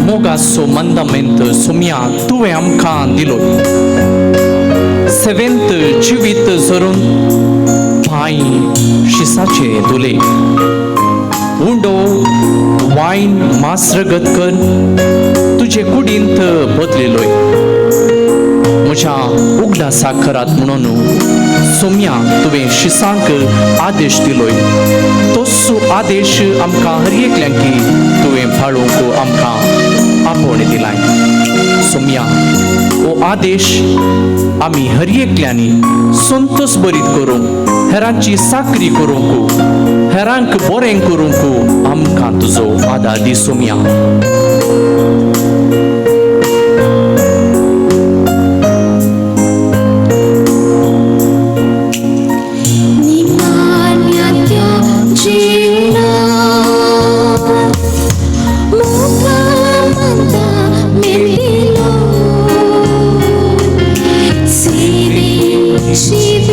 Speaker 10: mogasso mandamento sumia tuve amkan dilo. Sevent chivit zorun pai shisache dule. Undo wine masragat कर तुझे कुडींत बदलेलोय. म्हज्या उगडा साखरात म्हणून सोम्या तुवें शिसांक आदेश दिलोय. तोच आदेश आमकां हर एकल्यांकी तुवें पाळूंक आमकां आपोवण दिलाय. सोम्या हो आदेश आमी हर एकल्यांनी संतोष बरीत करूंक, हेरांची साकरी करूंक, हेरांक बरें करूंक आमकां तुजो आदार दी सोम्या.
Speaker 4: She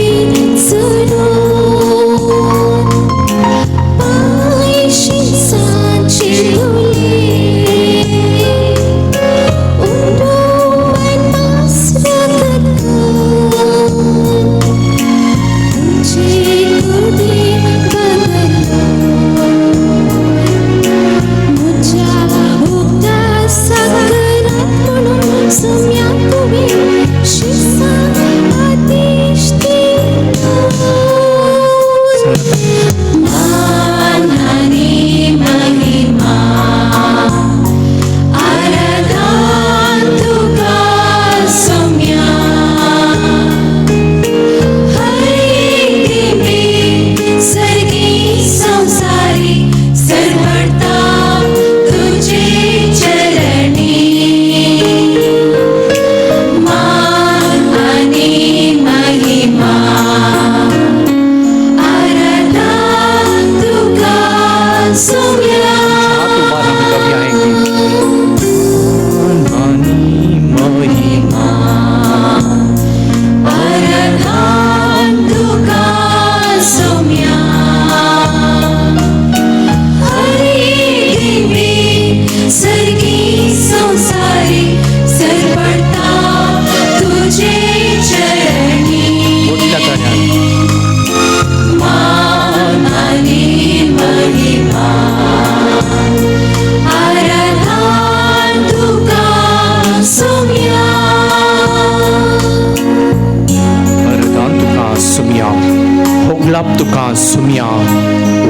Speaker 10: होगलाप तुका सुमिया,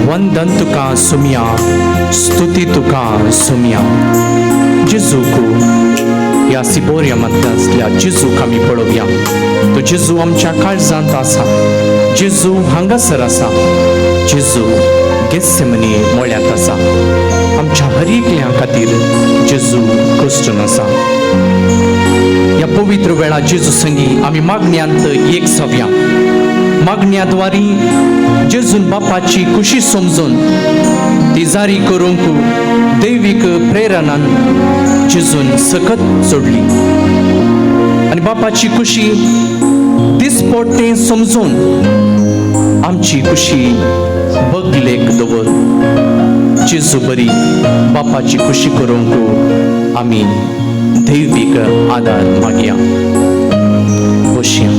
Speaker 10: वंदन तुका सुमिया, स्तुती तुका सुमिया. जेजूकू या सिबोरियामधल्या जेजूक आमी पळोवया. तो जेजू आमच्या काळजांत आसा, जेजू हांगासर आसा, जेजू गेत्सेमनी मळ्यांत आसा. आमच्या हर एकल्या खातीर जेजू कश्टन आसा. या पवित्र वेळा जेजू संगी आमी मागण्यांत एक जावया. मागण्याद्वारी जेजून बापाची खुशी समजून ती जारी करूंक दैवीक प्रेरणान जेजून सकत सोडली आणि बापाची खुशी दिसपट्टे समजून आमची खुशी बगलेक दवर. जेजू बरी बापाची खुशी करूंक आमी दैवीक आदार मागया. बसया.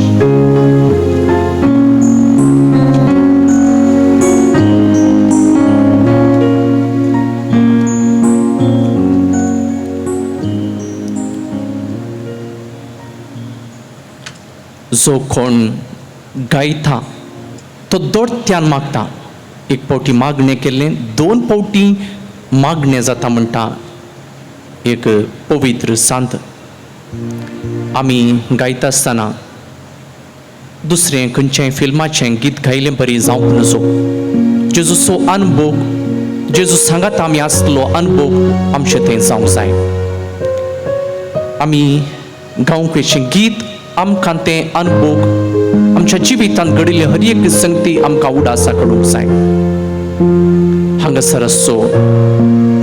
Speaker 10: जो कोण गायता तो दोडत्यान मागता. एक पावटी मागणें केल्लें 2 पावटी मागणें जाता म्हणटा एक पवित्र सांत. आमी गायता आसतना दुसरें खंयचेंय फिल्माचें गीत गायलें बरी जावंक नजो. जेजूचो अनुभव, जेजू सांगात आमी आसलो अनुभव आमचें थंय जावंक जाय. आमी गावपाचें गीत आमकां तें अनुभव आमच्या जिवितांत घडिल्ले हर एक संगती आमकां उडासा करूंक जाय. हांगासर असो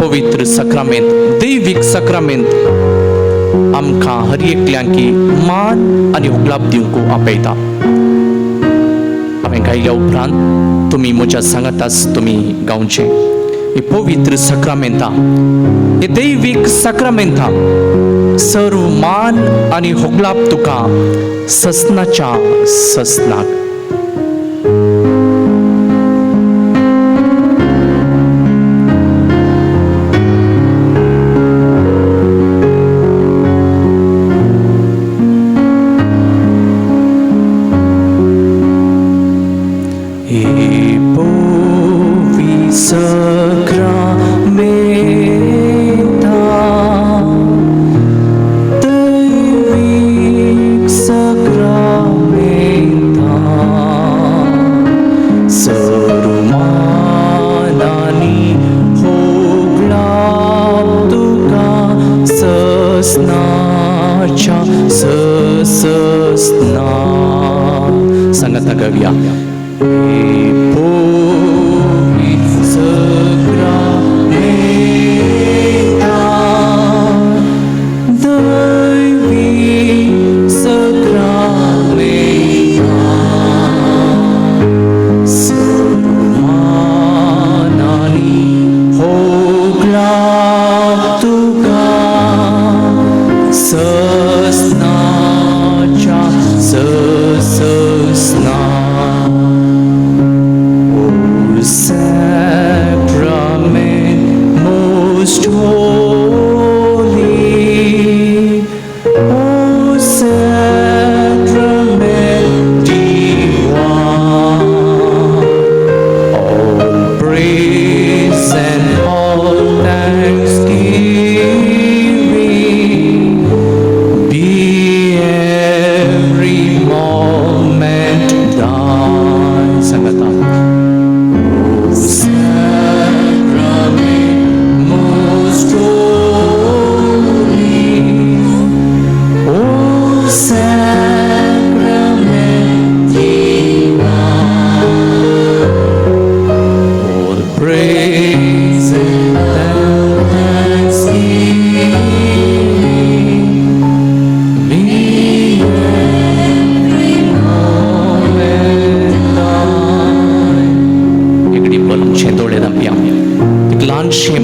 Speaker 10: पवित्र सक्रामेंत, दैवीक सक्रामेंत आमकां हर एकल्यांकी मान आनी होगलाप दिवंक आपयता. हांवें गायल्या उपरांत तुमी म्हज्या सांगाताच तुमी गावचें. हे पवित्र सक्रामेंता, हे दैवीक सक्रामेंता सर्व मान आणि होगलाप तुका ससनाच्या ससनाक. संगता गावया.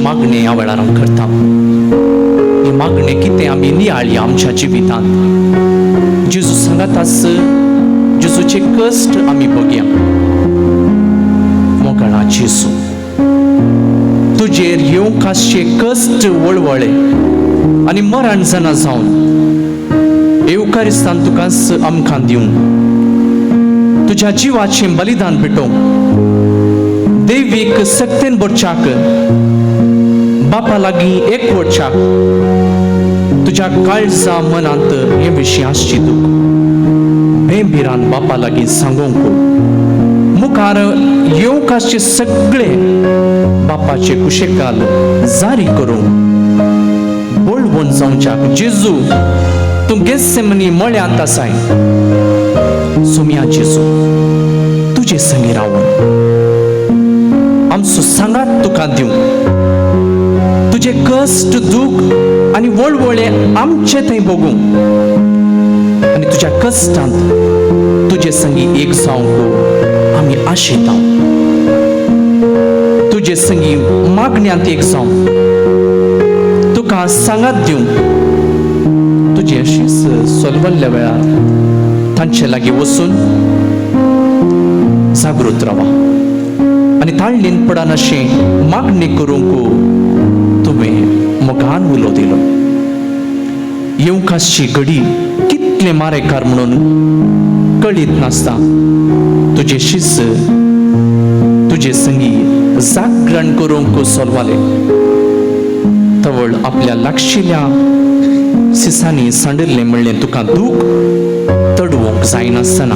Speaker 10: मागणे ह्या वेळार आमी करता. ही मागणे कितें आमी नियाळी आमच्या जिवितांत. जेजू सांगात आस, जेजूचे कश्ट आमी बगया. मोगळा जेजू, तुजेर येवंक आसचे कश्ट वळवळे आनी मरण जाणा जावन एवकारिस्तान तुकाच आमकां दिवंक तुझ्या जिवाचे बलिदान भेटोवंक देवीक सक्तेन बोरच्याक बापा लागीं एकवटच्याक तुझ्या काळजा मनांत हे विशीं आसची तूं बेंबिरान बापा लागीं सांगोंक मुखार येवंक आसचे सगळे बापाचे कुशेकाल जारी करूंक बोळवून जावच्याक जेजू तूं गेसेमनी मळ्यांत आसाय सुम्या जेजू तुजे संगी रावून आमचो सांगात तुका दिवंक तुझे कष्ट दुख आणि वळवळे आमचे थंय बघूंक आणि तुझ्या कष्टांत तुझे संगी एक जावंक आमी आशेता तुझे संगी मागण्यांत एक जावंक तुका सांगात दिवंक तुझे अशीच सोलवल्ल्या वेळार तांचे लागीं वचून जागृत रावा आणि ताळणीन पडन अशें मागणी करूंक तुवें मोगान उलो दिलो येवंक आसची घडी कितले मारेकार म्हणून कळीत नासता तुजे शिस्त तुजे संगी जागरण करूंक सोलवाले तवळ आपल्या लागशिल्ल्या सिसांनी सांडिल्लें म्हणलें तुका दूख तडवूंक जायनासतना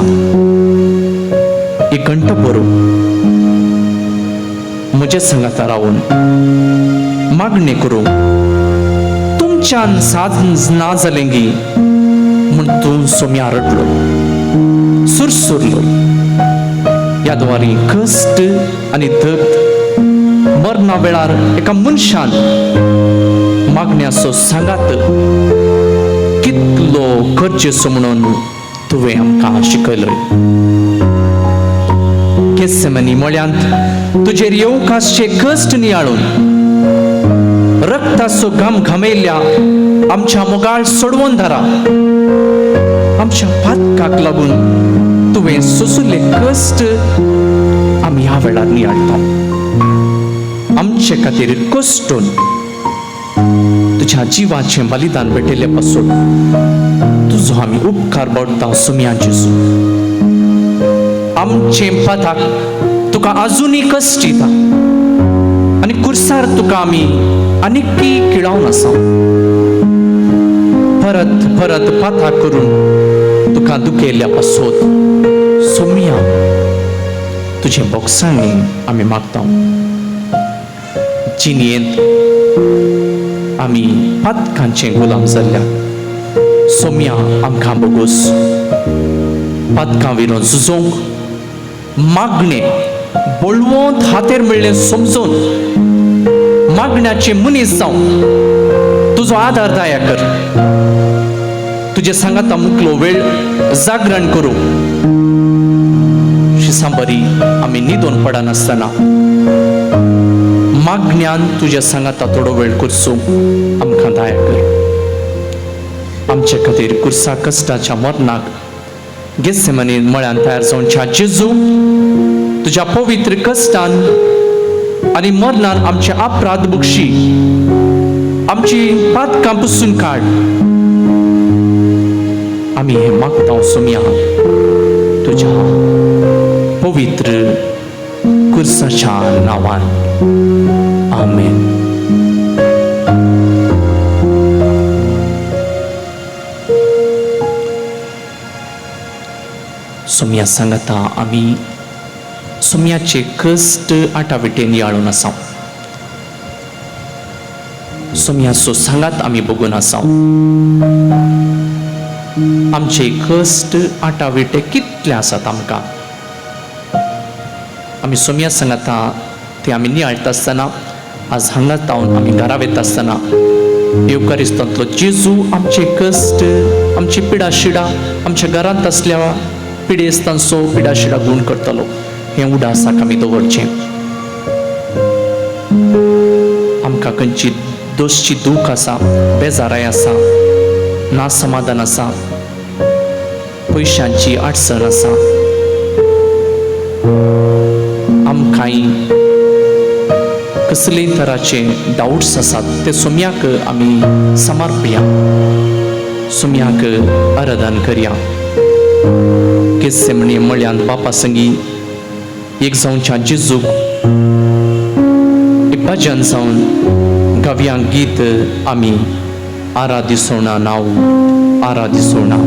Speaker 10: एक घंटा बरो म्हज्या संगाता रावून मागणी करूंक तुमच्यान साद ना जालेंगी म्हूण तूं सोम्या रडलो सुरसुरलो ह्या द्वारी कश्ट आनी दग्ध मरणा वेळार एका मनशान मागण्याचो सांगात कितलो गरजेचो म्हणून तुवें आमकां शिकयलोय गेसेमनी मळ्यांत तुजेर येवंक आसचे कश्ट नियाळून रक्ताचो घाम घामयल्ल्या आमच्या मोगाळ सोडवून धरा आमच्या पातकाक लागून तुवें सोंसुल्ले कश्ट आमी ह्या वेळार नियाळटा आमचे खातीर कश्टून तुझ्या जिवाचें बलिदान भेटयले पासून तुजो आमी उपकार बोडटा सुम्या जेजू आमचे पथाक तुका अजुनी कश्ट दिता आनी कुर्सार तुका आमी आनीकय किळावन आसा परत परत पाथा करून तुका दुखयल्ल्या पासून सोम्या तुजे बोगसांनी आमी मागता जिणेंत आमी पातकांचे गुलाम जाल्ल्या सोम्या आमकां बोगूस पातकां विरोध झुजोवंक मागणे बोळवोंत हातेर मेळ्ळें समजून मागण्याचे मनीस जावन तुजो आदार दया कर तुजे सांगाता मुकलो वेळ जागरण करूं शिसांबरी आमी न्हिदोन पडनासतना मागण्यान तुज्या सांगाता थोडो वेळ करचो आमकां दया कर आमचे खातीर कुर्सा कश्टाच्या मरणाक गेसेमनी मळ्यान तयार जावच्या जेजू तुझ्या पवित्र कश्टान आनी मरणान आमचे अपराध बुक्षी आमची पातकां पुसून काड आमी हे मागता सोम्या तुझ्या पवित्र कुर्साच्या नावान आमेन सोम्या सांगता आमी सोम्याचे कश्ट आटाविटेन नियाळून आसा सोम्याचो सांगात आमी बघून आसा आमचे कश्ट आटाविटे कितले आसात आमकां आमी सोम्या सांगता ते आमी नियाळटा आसतना आज हांगा तावन आमी घरा वयता आसतना येवकारिस्तांतलो जेजू आमचे कश्ट आमची पिडा शिडा आमच्या घरांत आसल्या पिडेस्तांचो पिडा शिडा गुण करतलो हे उडासाक आमी दवरचें आमकां खंयची दोसची दूख आसा बेजाराय आसा ना समाधान आसा पयशांची अडचण आसा आमकांय कसलेय तराचे डाउट्स आसात ते सोम्याक आमी समर्पया सोम्याक आराधन करया केसे म्हणे म्हळ्यान बापा संगी एक जावच्या जेजूक एक भजन जावन गव्यांक गीत आमी आराधिसोना नाव आराधिसोना.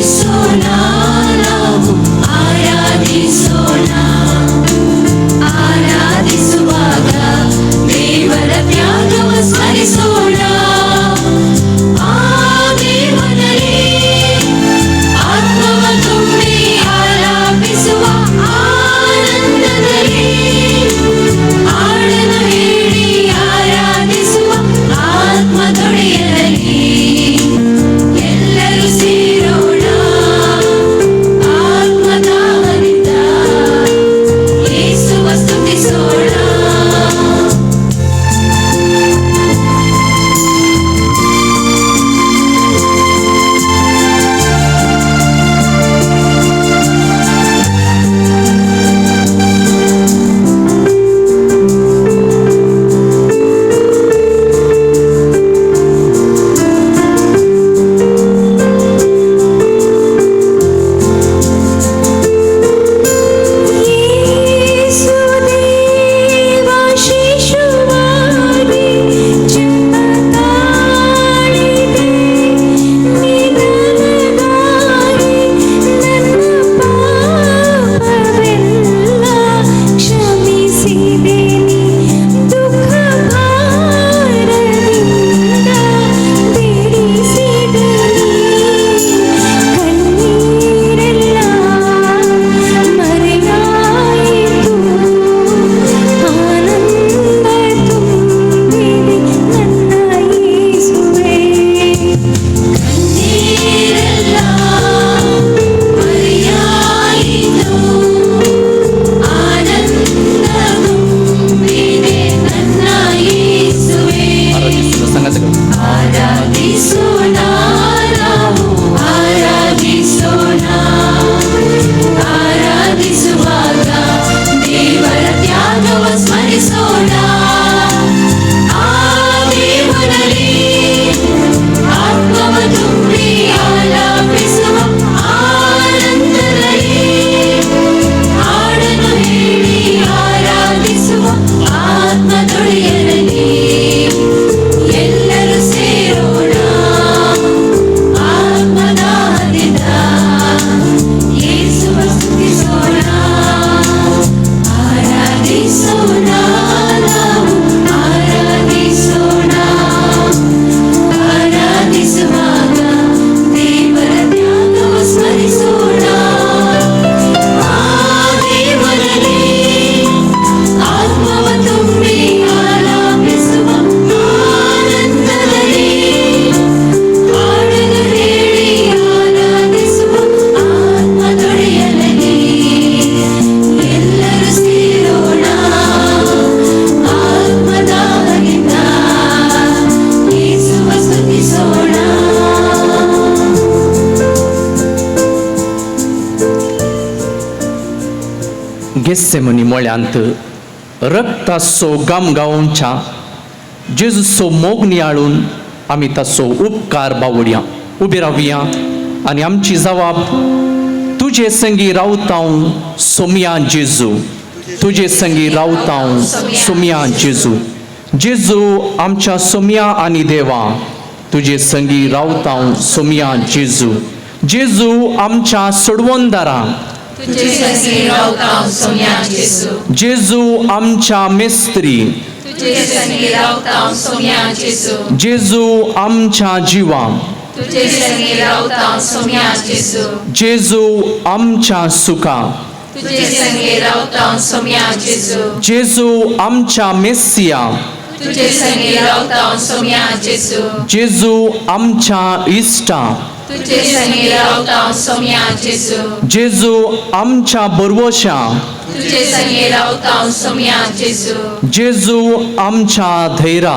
Speaker 4: Sonar
Speaker 10: गेसेमनी मळ्यांत रक्ताचो गामगावच्या जेजूचो मोग नियाळून आमी ताचो उपकार बावडया. उबे रावया आनी आमची जबाब तुजे संगी रावतां सोमया जेजू. तुजे संगी रावतां सोमया जेजू. जेजू आमच्या सोमया आनी देवा, तुजे संगी रावतां सोमया जेजू. जेजू आमच्या सोडवोनदारा,
Speaker 3: तुझे संगी रावतां सोम्या जेजू.
Speaker 10: जेजू आमच्या मेस्त्री,
Speaker 3: तुझे संगी रावतां सोम्या जेजू.
Speaker 10: जेजू आमच्या जिवा,
Speaker 3: तुझे संगी रावतां सोम्या जेजू.
Speaker 10: जेजू आमच्या सुखा,
Speaker 3: तुझे संगी रावतां सोम्या जेजू.
Speaker 10: जेजू आमच्या मेस्सिया,
Speaker 3: तुझे संगी रावतां सोम्या जेजू.
Speaker 10: जेजू आमच्या इष्टा,
Speaker 3: तुझे संगी रावतां सोम्या जेजू.
Speaker 10: जेजू आमच्या बरवशा,
Speaker 3: तुझे संगी रावतां सोम्या जेजू.
Speaker 10: जेजू आमच्या धैर्या,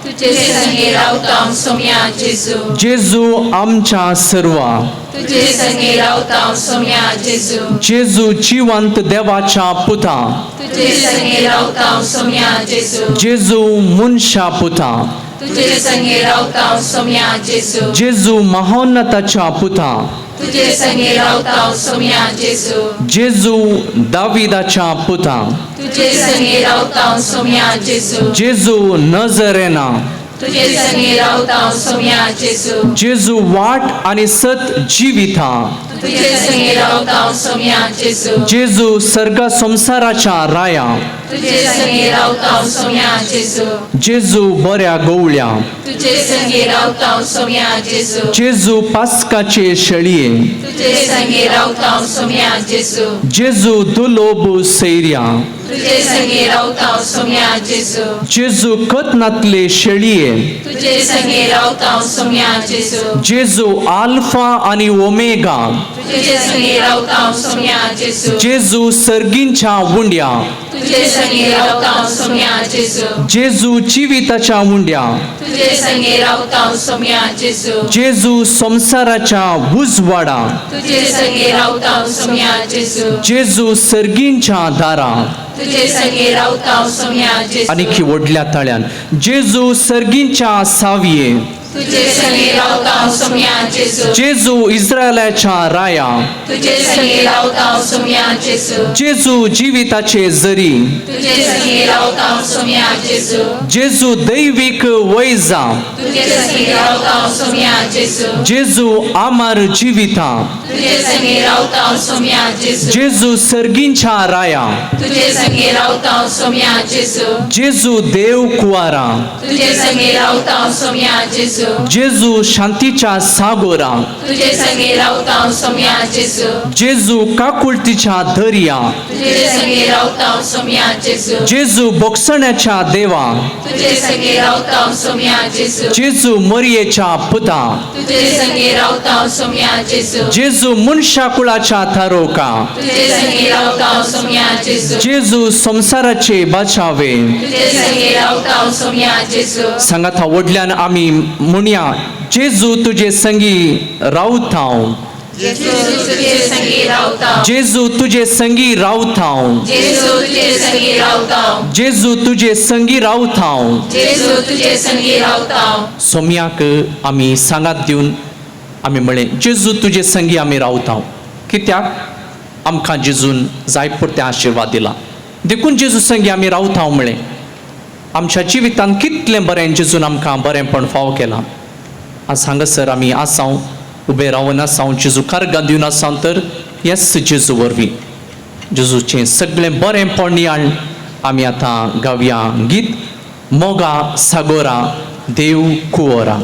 Speaker 3: तुझे संगी रावतां सोम्या जेजू.
Speaker 10: जेजू आमच्या सर्वा,
Speaker 3: तुझे संगी रावतां सोम्या जेजू.
Speaker 10: जेजू जिवंत देवाच्या पुता,
Speaker 3: तुझे संगी रावतां सोम्या जेजू.
Speaker 10: जेजू मनशा पुता,
Speaker 3: तुझे संगी रावतां सोम्या जेजू.
Speaker 10: जेजू महोन्नताच्या पुता,
Speaker 3: तुझे संगी रावतां सोम्या जेजू.
Speaker 10: जेजू दाविदाच्या पुता,
Speaker 3: तुझे संगी रावतां सोम्या जेजू.
Speaker 10: जेजू नजरेना,
Speaker 3: तुझे संगी रावतां सोम्या जेजू.
Speaker 10: जेजू वाट आणि सत जिविता,
Speaker 3: तुझे संगी रावतां सोम्या जेजू.
Speaker 10: जेजू सर्ग संसाराच्या राया,
Speaker 3: तुझे संगी रावतां सोम्या जेजू.
Speaker 10: जेजू बऱ्या गवळ्या,
Speaker 3: तुझे संगी रावतां सोम्या जेजू.
Speaker 10: जेजू पास्काचे शेळये,
Speaker 3: तुझे संगी रावतां सोम्या जेजू.
Speaker 10: जेजू दुलोब सैर्या,
Speaker 3: तुझे संगी रावतां सोम्या जेजू.
Speaker 10: जेजू कथनातले शेळये,
Speaker 3: तुझे संगी रावतां सोम्या जेजू.
Speaker 10: जेजू आल्फा आणि ओमेगा,
Speaker 3: तुझे संगी रावतां सोम्या जेजू.
Speaker 10: जेजू सर्गींच्या उंड्या,
Speaker 3: तुझे संगी रावतां सोम्या जेजू.
Speaker 10: जेजू जिविताच्या उंड्या,
Speaker 3: तुझे संगी रावतां सोम्या जेजू.
Speaker 10: जेजू संसाराच्या उजवाडा,
Speaker 3: तुझे संगी रावतां सोम्या जेजू.
Speaker 10: जेजू सर्गींच्या दारा,
Speaker 3: तुझे संगी रावतां सोम्या जेजू.
Speaker 10: आणि की ओढल्या ताळ्यान जेजू सर्गींच्या सावये,
Speaker 3: तुझे संगी रावतां सोम्या जेजू.
Speaker 10: जेजू इस्रायलाच्या राया,
Speaker 3: तुझे संगी रावतां सोम्या जेजू.
Speaker 10: जेजू जिविताचे जरी,
Speaker 3: तुझे संगी रावतां सोम्या जेजू.
Speaker 10: जेजू दैविक वैजा,
Speaker 3: तुझे संगी रावतां सोम्या जेजू.
Speaker 10: जेजू आमार जिविता,
Speaker 3: तुझे संगी रावतां सोम्या जेजू.
Speaker 10: जेजू सर्गींच्या राया,
Speaker 3: तुझे संगी रावतां सोम्या जेजू.
Speaker 10: जेजू देव कुवारा,
Speaker 3: तुझे संगी रावतां सोम्या जेजू.
Speaker 10: जेजू शांतीच्या सागोरा,
Speaker 3: तुझे संगी रावतां सोम्या जेजू.
Speaker 10: जेजू काकुळतीच्या दर्या,
Speaker 3: तुझे संगी रावतां सोम्या जेजू.
Speaker 10: जेजू बोगसण्याच्या देवा,
Speaker 3: तुझे संगी रावतां सोम्या जेजू.
Speaker 10: जेजू मरियेच्या पुता,
Speaker 3: तुझे संगी रावतां सोम्या जेजू.
Speaker 10: जेजू मनशा कुळाच्या थारोका,
Speaker 3: तुझे संगी रावतां सोम्या जेजू.
Speaker 10: जेजू संसाराचे बचावे.
Speaker 3: तुझे संगी रावतां सोम्या जेजू.
Speaker 10: सांगाता वडल्यान आमी म्हणया जेजू तुझे संगी रावतां,
Speaker 3: जेजू तुझे संगी रावतां.
Speaker 10: जेजू तुझे संगी रावतां,
Speaker 3: जेजू तुझे संगी रावतां.
Speaker 10: जेजू तुझे संगी रावतां.
Speaker 3: जेजू तुझे संगी रावतां.
Speaker 10: सोम्याक आमी सांगात दिवन आमी म्हळें जेजू तुझे संगी आमी रावतां. कित्याक आमकां जेजून जाय पुरते आशिर्वाद दिला. देखून जेजू संगी आमी रावतां म्हळें आमच्या जिवितांत कितलें बरें जेजून आमकां बरेंपण फाव केलां. आज हांगासर आमी आसांव उबे रावन आसांव जेजू कारगां दिवन आसांव तर येस जेजू वरवीं जेजूचें सगळें बरेंपण नियाळ आमी आतां गावया गीत मोगा सागोरा देव कुवोरा.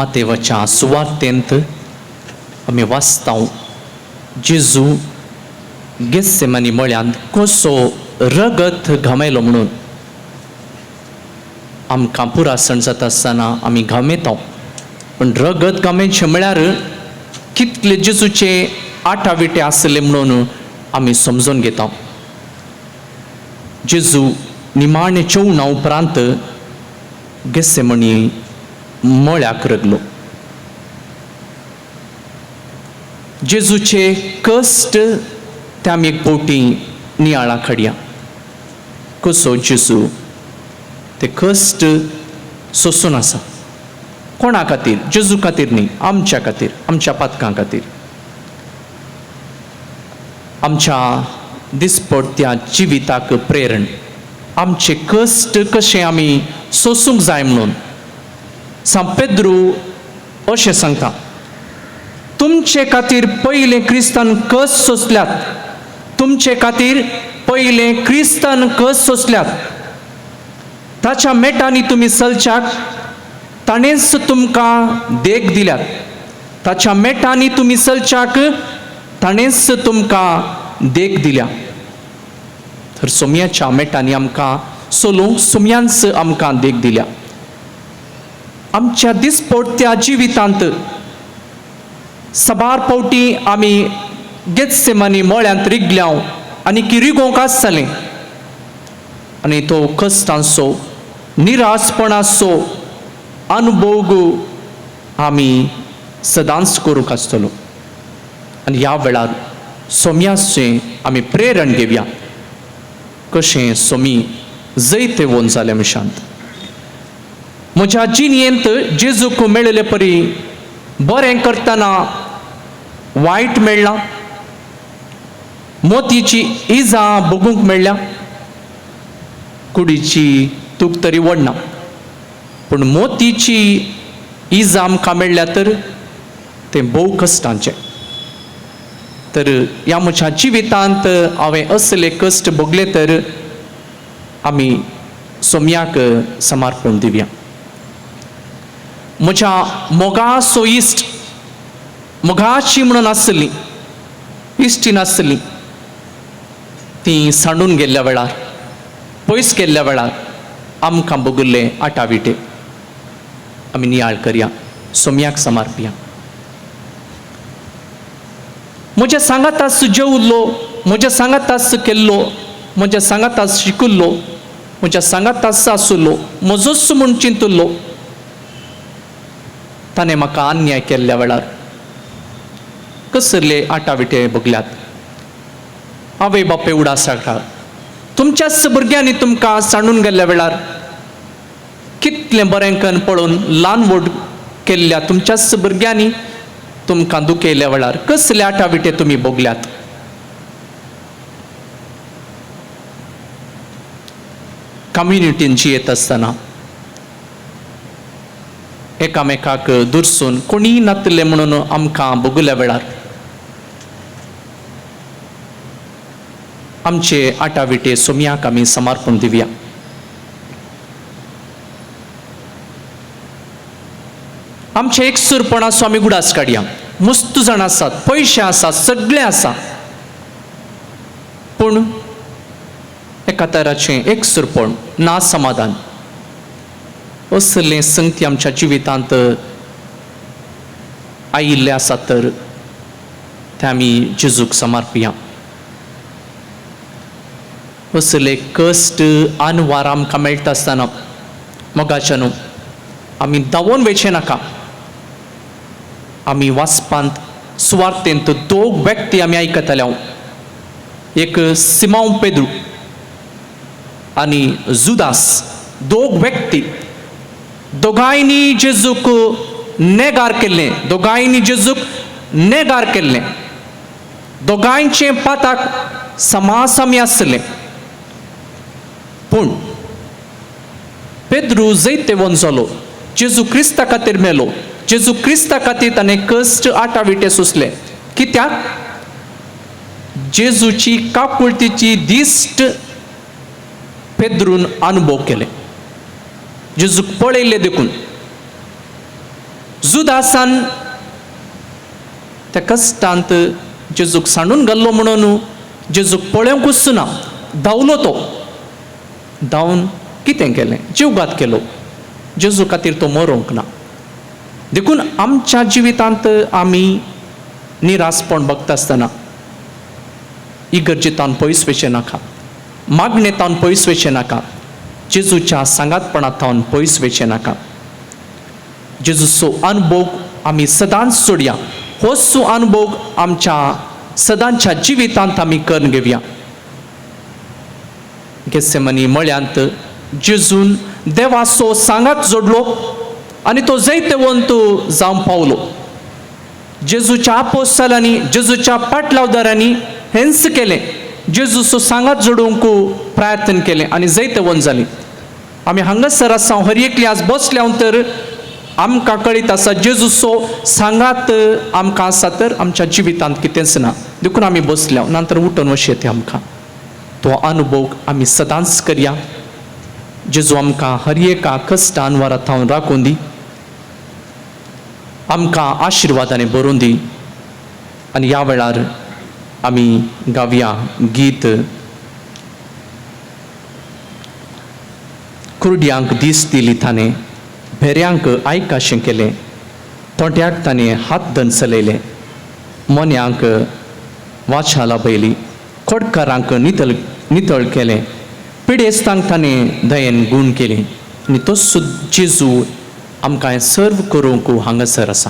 Speaker 10: मातेवाच्या सुवार्तेंत आमी वाचता जेजू गेत्सेमानी मळ्यांत कसो रगत घामयलो म्हणून आमकां पुरासण जाता आसतना आमी घामयता, पण रगत घामयचें म्हळ्यार कितले जेजूचे आटाविटे आसले म्हणून आमी समजून घेता. जेजू निमाणे जेवणा उपरांत गेत्सेमानी मळ्याक रगलो. जेजूचे कश्ट ते आमी एक फावटी नियाळाक हाडया. कसो जेजू ते कश्ट सोंसून आसा. कोणा खातीर? जेजू खातीर न्ही, आमच्या खातीर, आमच्या पातकां खातीर. आमच्या दिसपट्ट्या जिविताक प्रेरण आमचे कश्ट कशे आमी सोंसूंक जाय म्हणून सांत पेद्रू अशें सांगता, तुमचे खातीर पयले क्रिस्तान कस सोंसल्यात, तुमचे खातीर पयले क्रिस्तान कस सोंसल्यात, ताच्या मेटांनी तुमी चलच्याक ताणेंच तुमकां देख दिल्यात, ताच्या मेटांनी तुमी चलच्याक ताणेंच तुमकां देख दिल्या. तर सोमयाच्या मेटांनी आमकां चलूंक सोमयांच आमकां देख दिल्या. आमच्या दिसपट्ट्या जिवितांत साबार फावटी आमी गेत्सेमानी मळ्यांत रिगल्या आनी की रिगोवंक आसतलें, आनी तो कश्टांचो निरासपणाचो अनुभव आमी सदांच करूंक आसतलो. आनी ह्या वेळार सोमयाचें आमी प्रेरण घेवया. कशें सोमी जैते वोन जालें मशांत. म्हज्या जिणयेंत जेजूक मेळिल्ले परी बरें करतना वायट मेळ्ळां, मोतीची इजां बगूंक मेळ्ळ्या, कुडीची तूक तरी व्हडना, पूण मोतीची इजां आमकां मेळ्ळ्या तर तें भोव कश्टांचें. तर ह्या म्हज्या जिवितांत हांवें असले कश्ट भोगले तर आमी सोमयाक समर्पण दिवया. म्हज्या मोगाचो इश्ट, मोगाची म्हणून आसली इश्टीन आसली, ती सांडून गेल्ल्या वेळार, पयस गेल्ल्या वेळार आमकां भोगले आटाविटे आमी नियाळ करया, सोमयाक समर्पया. म्हज्या सांगातास जेवलो, म्हज्या सांगातास केल्लो, म्हज्या सांगातास शिकुल्लो, म्हज्या सांगातास आसुल्लो, म्हजोच म्हूण चिंतुल्लो, ताणें म्हाका अन्याय केल्ल्या वेळार कसले आटाविटे भोगल्यात. आवय बापय उडास हाडटा, तुमच्याच भुरग्यांनी तुमकां सांडून गेल्ल्या वेळार कितलें बरें करून पळोवन ल्हान व्हड केल्ल्या तुमच्याच भुरग्यांनी तुमकां दुखयल्या वेळार कसले आटाविटे तुमी भोगल्यात. कम्युनिटीन जियेत आसतना एकामेकाक दुरसून कोणी नातले म्हणून आमकां भोगल्या वेळार आमचे आटाविटे सोमयाक आमी समर्पण दिवया. आमचे एकसूरपणाचो आमी उडास काडया. मस्त जाण आसात, पयशे आसात, सगळें आसा, पूण एका तराचें एकसूरपण ना समाधान असलें संगती आमच्या जिवितांत आयिल्ले आसात तर ते आमी जेजूक समर्पया. असले कश्ट आनवार आमकां मेळटा आसतना मोगाच्यान आमी धांवून वयचें नाका. आमी वाचपांत सुवार्तेंत दोग व्यक्ती आमी आयकताले, एक सिमोन पेद्रू आनी जुदास, दोग व्यक्ती, दोगांयनी जेजूक नेगार केल्लें, दोगांयनी जेजूक नेगार केल्लें, दोगांयचें पाताक समासामी आसलें, पूण पेद्रू जैते वोन जालो, जेजू क्रिस्ता खातीर मेलो, जेजू क्रिस्ता खातीर ताणें कश्ट आटाविटे सोंसले. कित्याक? जेजूची काकुळतीची दिश्ट पेद्रून अनुभव केले, जेजूक पळयले देखून. जुदासान त्या कश्टांत जेजूक सांडून घाल्लो म्हणून जेजूक पळोवंकूच ना धांवलो तो धांवन कितें केलें जीवघात केलो जेजू खातीर तो मरोंक ना देखून आमच्या जिवितांत आमी निरासपण बघता आसतना इगर्जेतान पयस वचचें नाका मागणेतान पयस वचचें नाका जेजूच्या सांगातपणांतान पयस वचचें नाका जेजूचो अनुभव आमी सदांच सोडया होच अनुभव आमच्या सदांच्या जिवितांत आमी करून घेवया गेसेमनी मळ्यांत जेजून देवाचो सांगात जोडलो आनी तो जैतवंत जावं पावलो जेजूच्या आपोस्तलांनी जेजूच्या पाटलावदारांनी हेंच केलें जेजूचो सांगात जोडूंक प्रयत्न केलें आनी जैतवंत जालीं आमी हांगासर आसा हर एकली आज बसल्या तर आमकां कळीत आसा जेजूचो सांगात आमकां आसा तर आमच्या जिवितांत कितेंच ना देखून आमी बसल्या नंतर उठून वचचें तें आमकां तो अनुभव आमी सदांच करया जेजू आमकां हर एका कश्टान वरांतावन राखून दी आमकां आशिर्वादाने बरोवन दी आनी ह्या वेळार आमी गावया गीत कुर्ड्यांक दीस दिली ताणें भेऱ्यांक आयकाशें केलें तोंट्याक ताणें हात दनसलयले मोन्यांक वाचा लाभयली खोडकारांक नितळ केलें पिडेस्तांक ताणें दयेन गूण केली आनी तो जेजू आमकां सर्व करूंक हांगासर आसा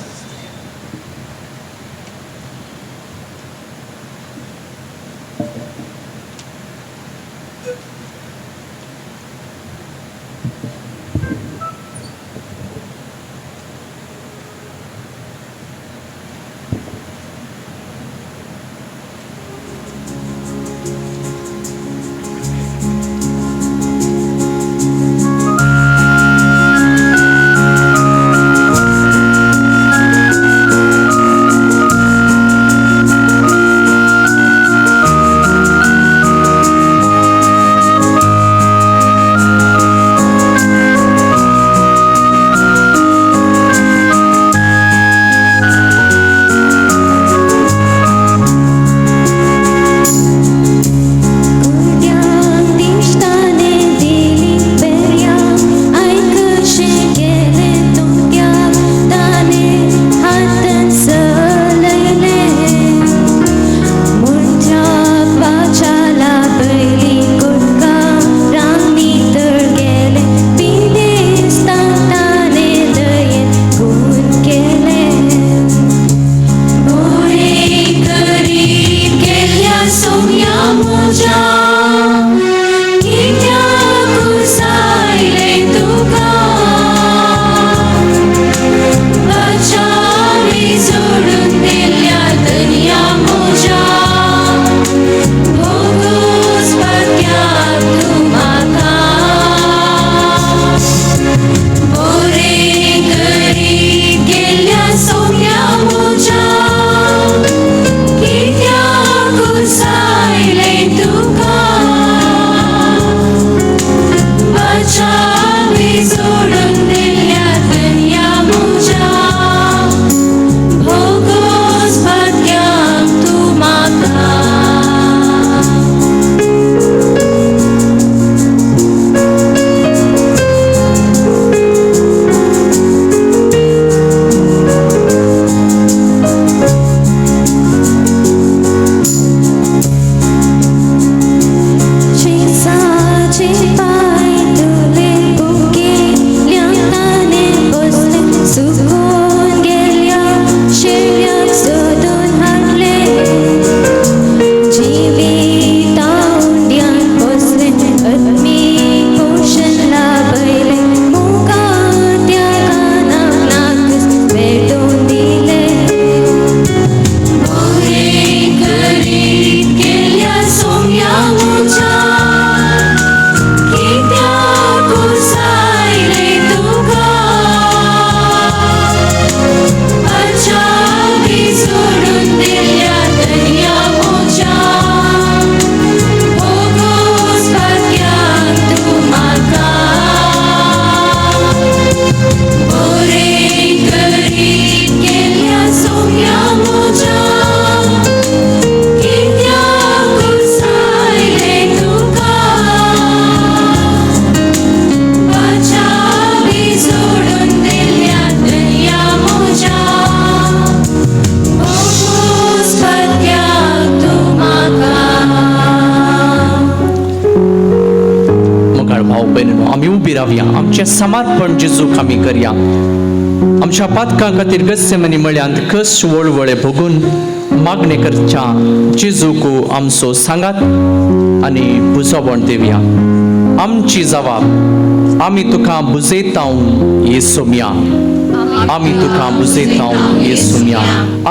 Speaker 10: आमी उबी रावया, आमचें समर्पण जेजूक आमी करया. आमच्या पातकां खातीर गत्सेमनी मळ्यांत कश्ट वळवळे भोगून मागणे करच्या जेजूक आमचो सांगात आनी बुजवण दिवया. आमची जबाब आमी तुका बुजयता येसुम्या, आमी तुका बुजयता येसुम्या.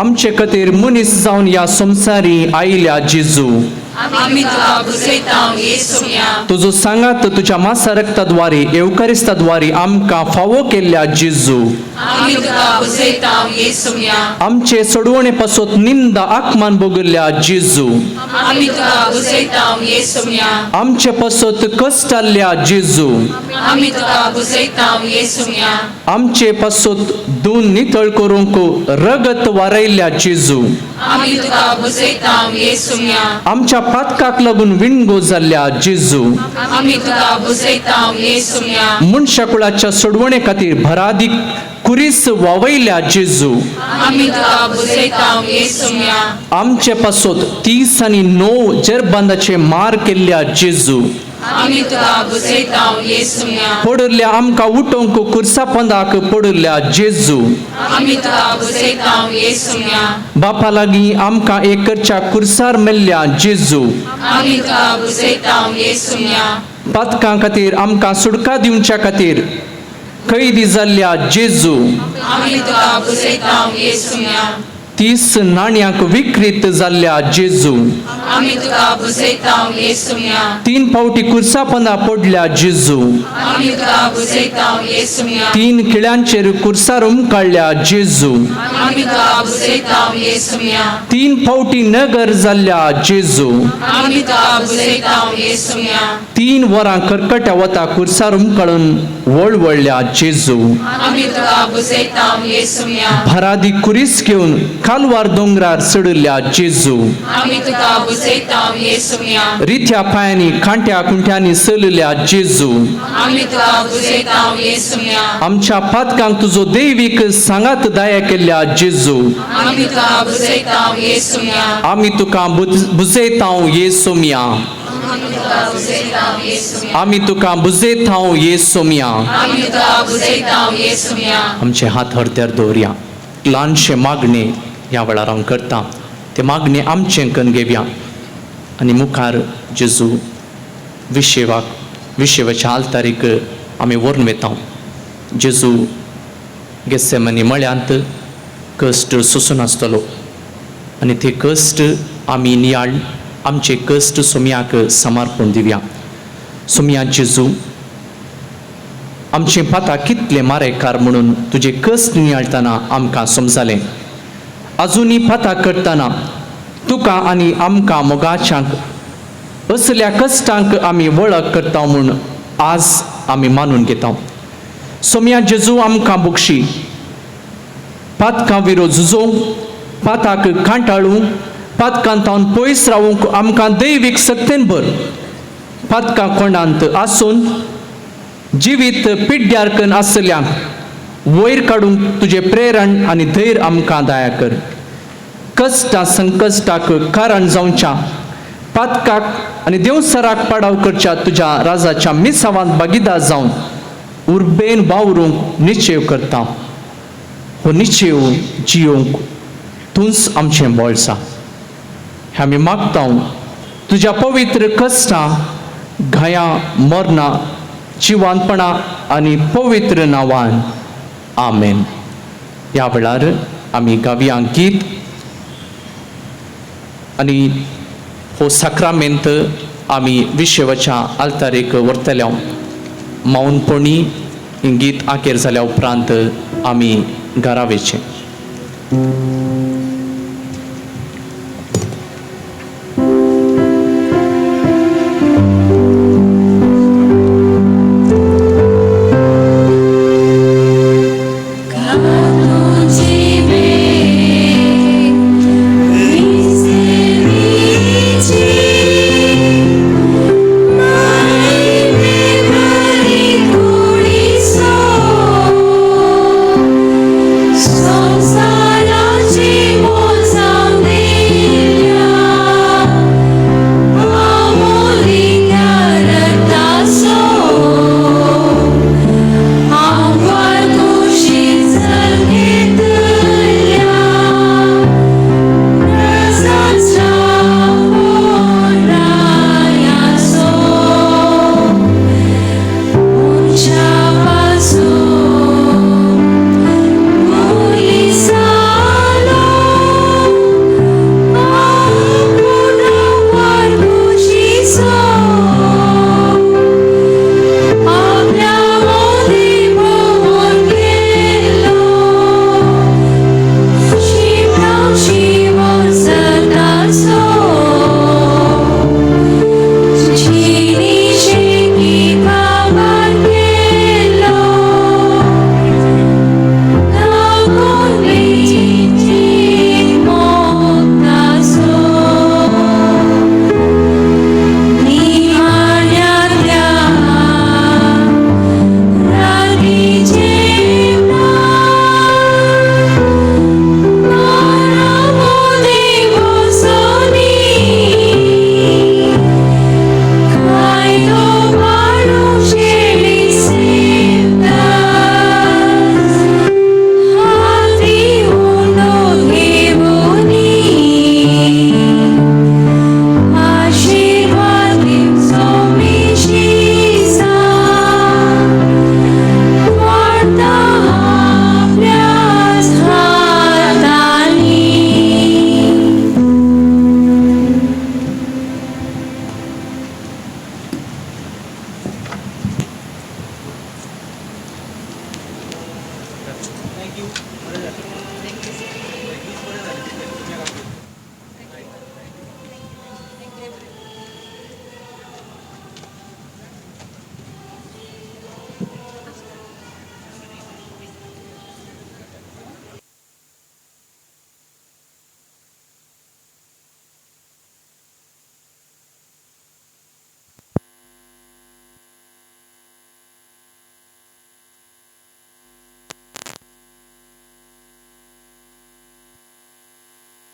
Speaker 10: आमचे खातीर मनीस जावन ह्या संवसारी आयल्या जेजू,
Speaker 3: आमी तुका बुजयता येसुम्या.
Speaker 10: तुजो सांगात तुझ्या मासा रक्ताद्वारे एवकारिस्ताद्वारे आमकां फावो केल्ल्या जेजू,
Speaker 3: आमी तुका बुजयता येसुम्या.
Speaker 10: आमचे सोडवणे पासत निंदा आत्मान भोगल्या जेजू,
Speaker 3: आमी तुका बुजयता येसुम्या.
Speaker 10: आमचे पासत कश्ट आल्या जेजू,
Speaker 3: आमी तुका बुजयता येसुम्या.
Speaker 10: आमचे पासत धुवन नितळ करूंक रगत वारयल्या जेजू,
Speaker 3: आमी तुका बुजयता येसुम्या.
Speaker 10: आमच्या पातकाक लागून विणगो जाल्ल्या जेजू,
Speaker 3: आमी तुका बुजयता येसुम्या.
Speaker 10: मनशाकुळाच्या सोडवणे खातीर भरादीक कुरीस वावयल्या जेजू,
Speaker 3: आमी तुका बुजयता येसुम्या.
Speaker 10: आमचे पासत 30 आनी 9 जेरबंदाचे मार केल्ल्या जेजू,
Speaker 3: आमी तुका बुजयता येसुम्या.
Speaker 10: पडल्या आमकां उठोवंक कुर्सा पंदाक पडल्या जेजू,
Speaker 3: आमी तुका बुजयता येसुम्या.
Speaker 10: बापा लागीं आमकां एक करच्या कुर्सार मेल्ल्या जेजू,
Speaker 3: आमी तुका बुजयता येसुम्या.
Speaker 10: पातकां खातीर आमकां सुडका दिवच्या खातीर कैदी जाल्ल्या जेजू,
Speaker 3: आमी तुका बुजयता येसुम्या.
Speaker 10: 30 नाण्यांक विक्रीत जाल्ल्या जेजू,
Speaker 3: आमी तुका बुजयता येसुम्या.
Speaker 10: 3 फावटी कुर्सा पंदा पडल्या जेजू,
Speaker 3: आमी तुका बुजयता येसुम्या.
Speaker 10: 3 खिळ्यांचेर कुर्सार काडल्या जेजू,
Speaker 3: आमी तुका बुजयता येसुम्या.
Speaker 10: 3 फावटी नगर जाल्ल्या जेजू,
Speaker 3: आमी तुका बुजयता येसुम्या.
Speaker 10: 3 वरां कर्कट्या वता कुर्सार काडून वळवळल्या जेजू,
Speaker 3: आमी तुका बुजयता येसुम्या.
Speaker 10: भरादी कुरीस घेवन कालवार दोंगरार चडल्या जेजू,
Speaker 3: आमी तुका बुजयता येसुम्या.
Speaker 10: रित्या पायांनी खांट्या कुंट्यांनी चलल्या जेजू,
Speaker 3: आमी तुका बुजयता येसुम्या.
Speaker 10: आमच्या पातकांक तुजो दैवीक सांगात दया केल्ल्या जेजू,
Speaker 3: आमी तुका बुजयता येसुम्या.
Speaker 10: आमी तुका बुजयता येसुम्या,
Speaker 3: आमी तुका बुजयता येसुम्या.
Speaker 10: आमी तुका बुजयता येसुम्या.
Speaker 3: आमी तुका बुजयता येसुम्या.
Speaker 10: आमचे हात हरत्यार दवरया. ल्हानशे मागणे ह्या वेळार हांव करता, ते मागणे आमचे कन्न घेवया आनी मुखार जेजू विशेवाच्या आल्तारीक आमी व्हरून वेता. जेजू गेत्सेमनी मळ्यांत कश्ट सोंसून आसतलो आनी ते कश्ट आमी नियाळ आमचे कश्ट सोम्याक समर्पण दिवया. सोम्या जेजू, आमचे पाता कितले मारेकार म्हणून तुजे कश्ट नियाळतना आमकां समजलें. अजुनी पाता करतना तुका आनी आमकां मोगाच्यांक असल्या कश्टांक आमी वळख करता म्हूण आज आमी मानून घेता. सोम्या जेजू आमकां बक्षी पातकां विरोध झुजोवंक, पाताक कांटाळूंक, पातकांतावन पयस रावूंक आमकां दैवीक सक्तेन भर. पातकां कोंडांत आसून जिवीत पिड्ड्यारकन आसल्यांक वयर काडूंक तुजे प्रेरण आनी धैर्य आमकां दया कर. कश्टा संकश्टाक कारण जावच्या, पातकाक आनी देवसराक पाडाव करच्या तुज्या राजाच्या मिसावांत भागीदार जावन उर्बेन वावरूंक निश्चय करता. हो निश्चय जियोंक तूंच आमचें बळ आसा. हें आमी मागता तुज्या पवित्र कश्टां, घायां, मरणां, जिवानपणां आनी पवित्र नांवान. आमेन. ह्या वेळार आमी गावया गीत आनी हो साक्रामेंत आमी विशेवाच्या आल्तारीक व्हरतल्या. मौनपणी गीत आखेर जाल्या उपरांत आमी घरा वयचें.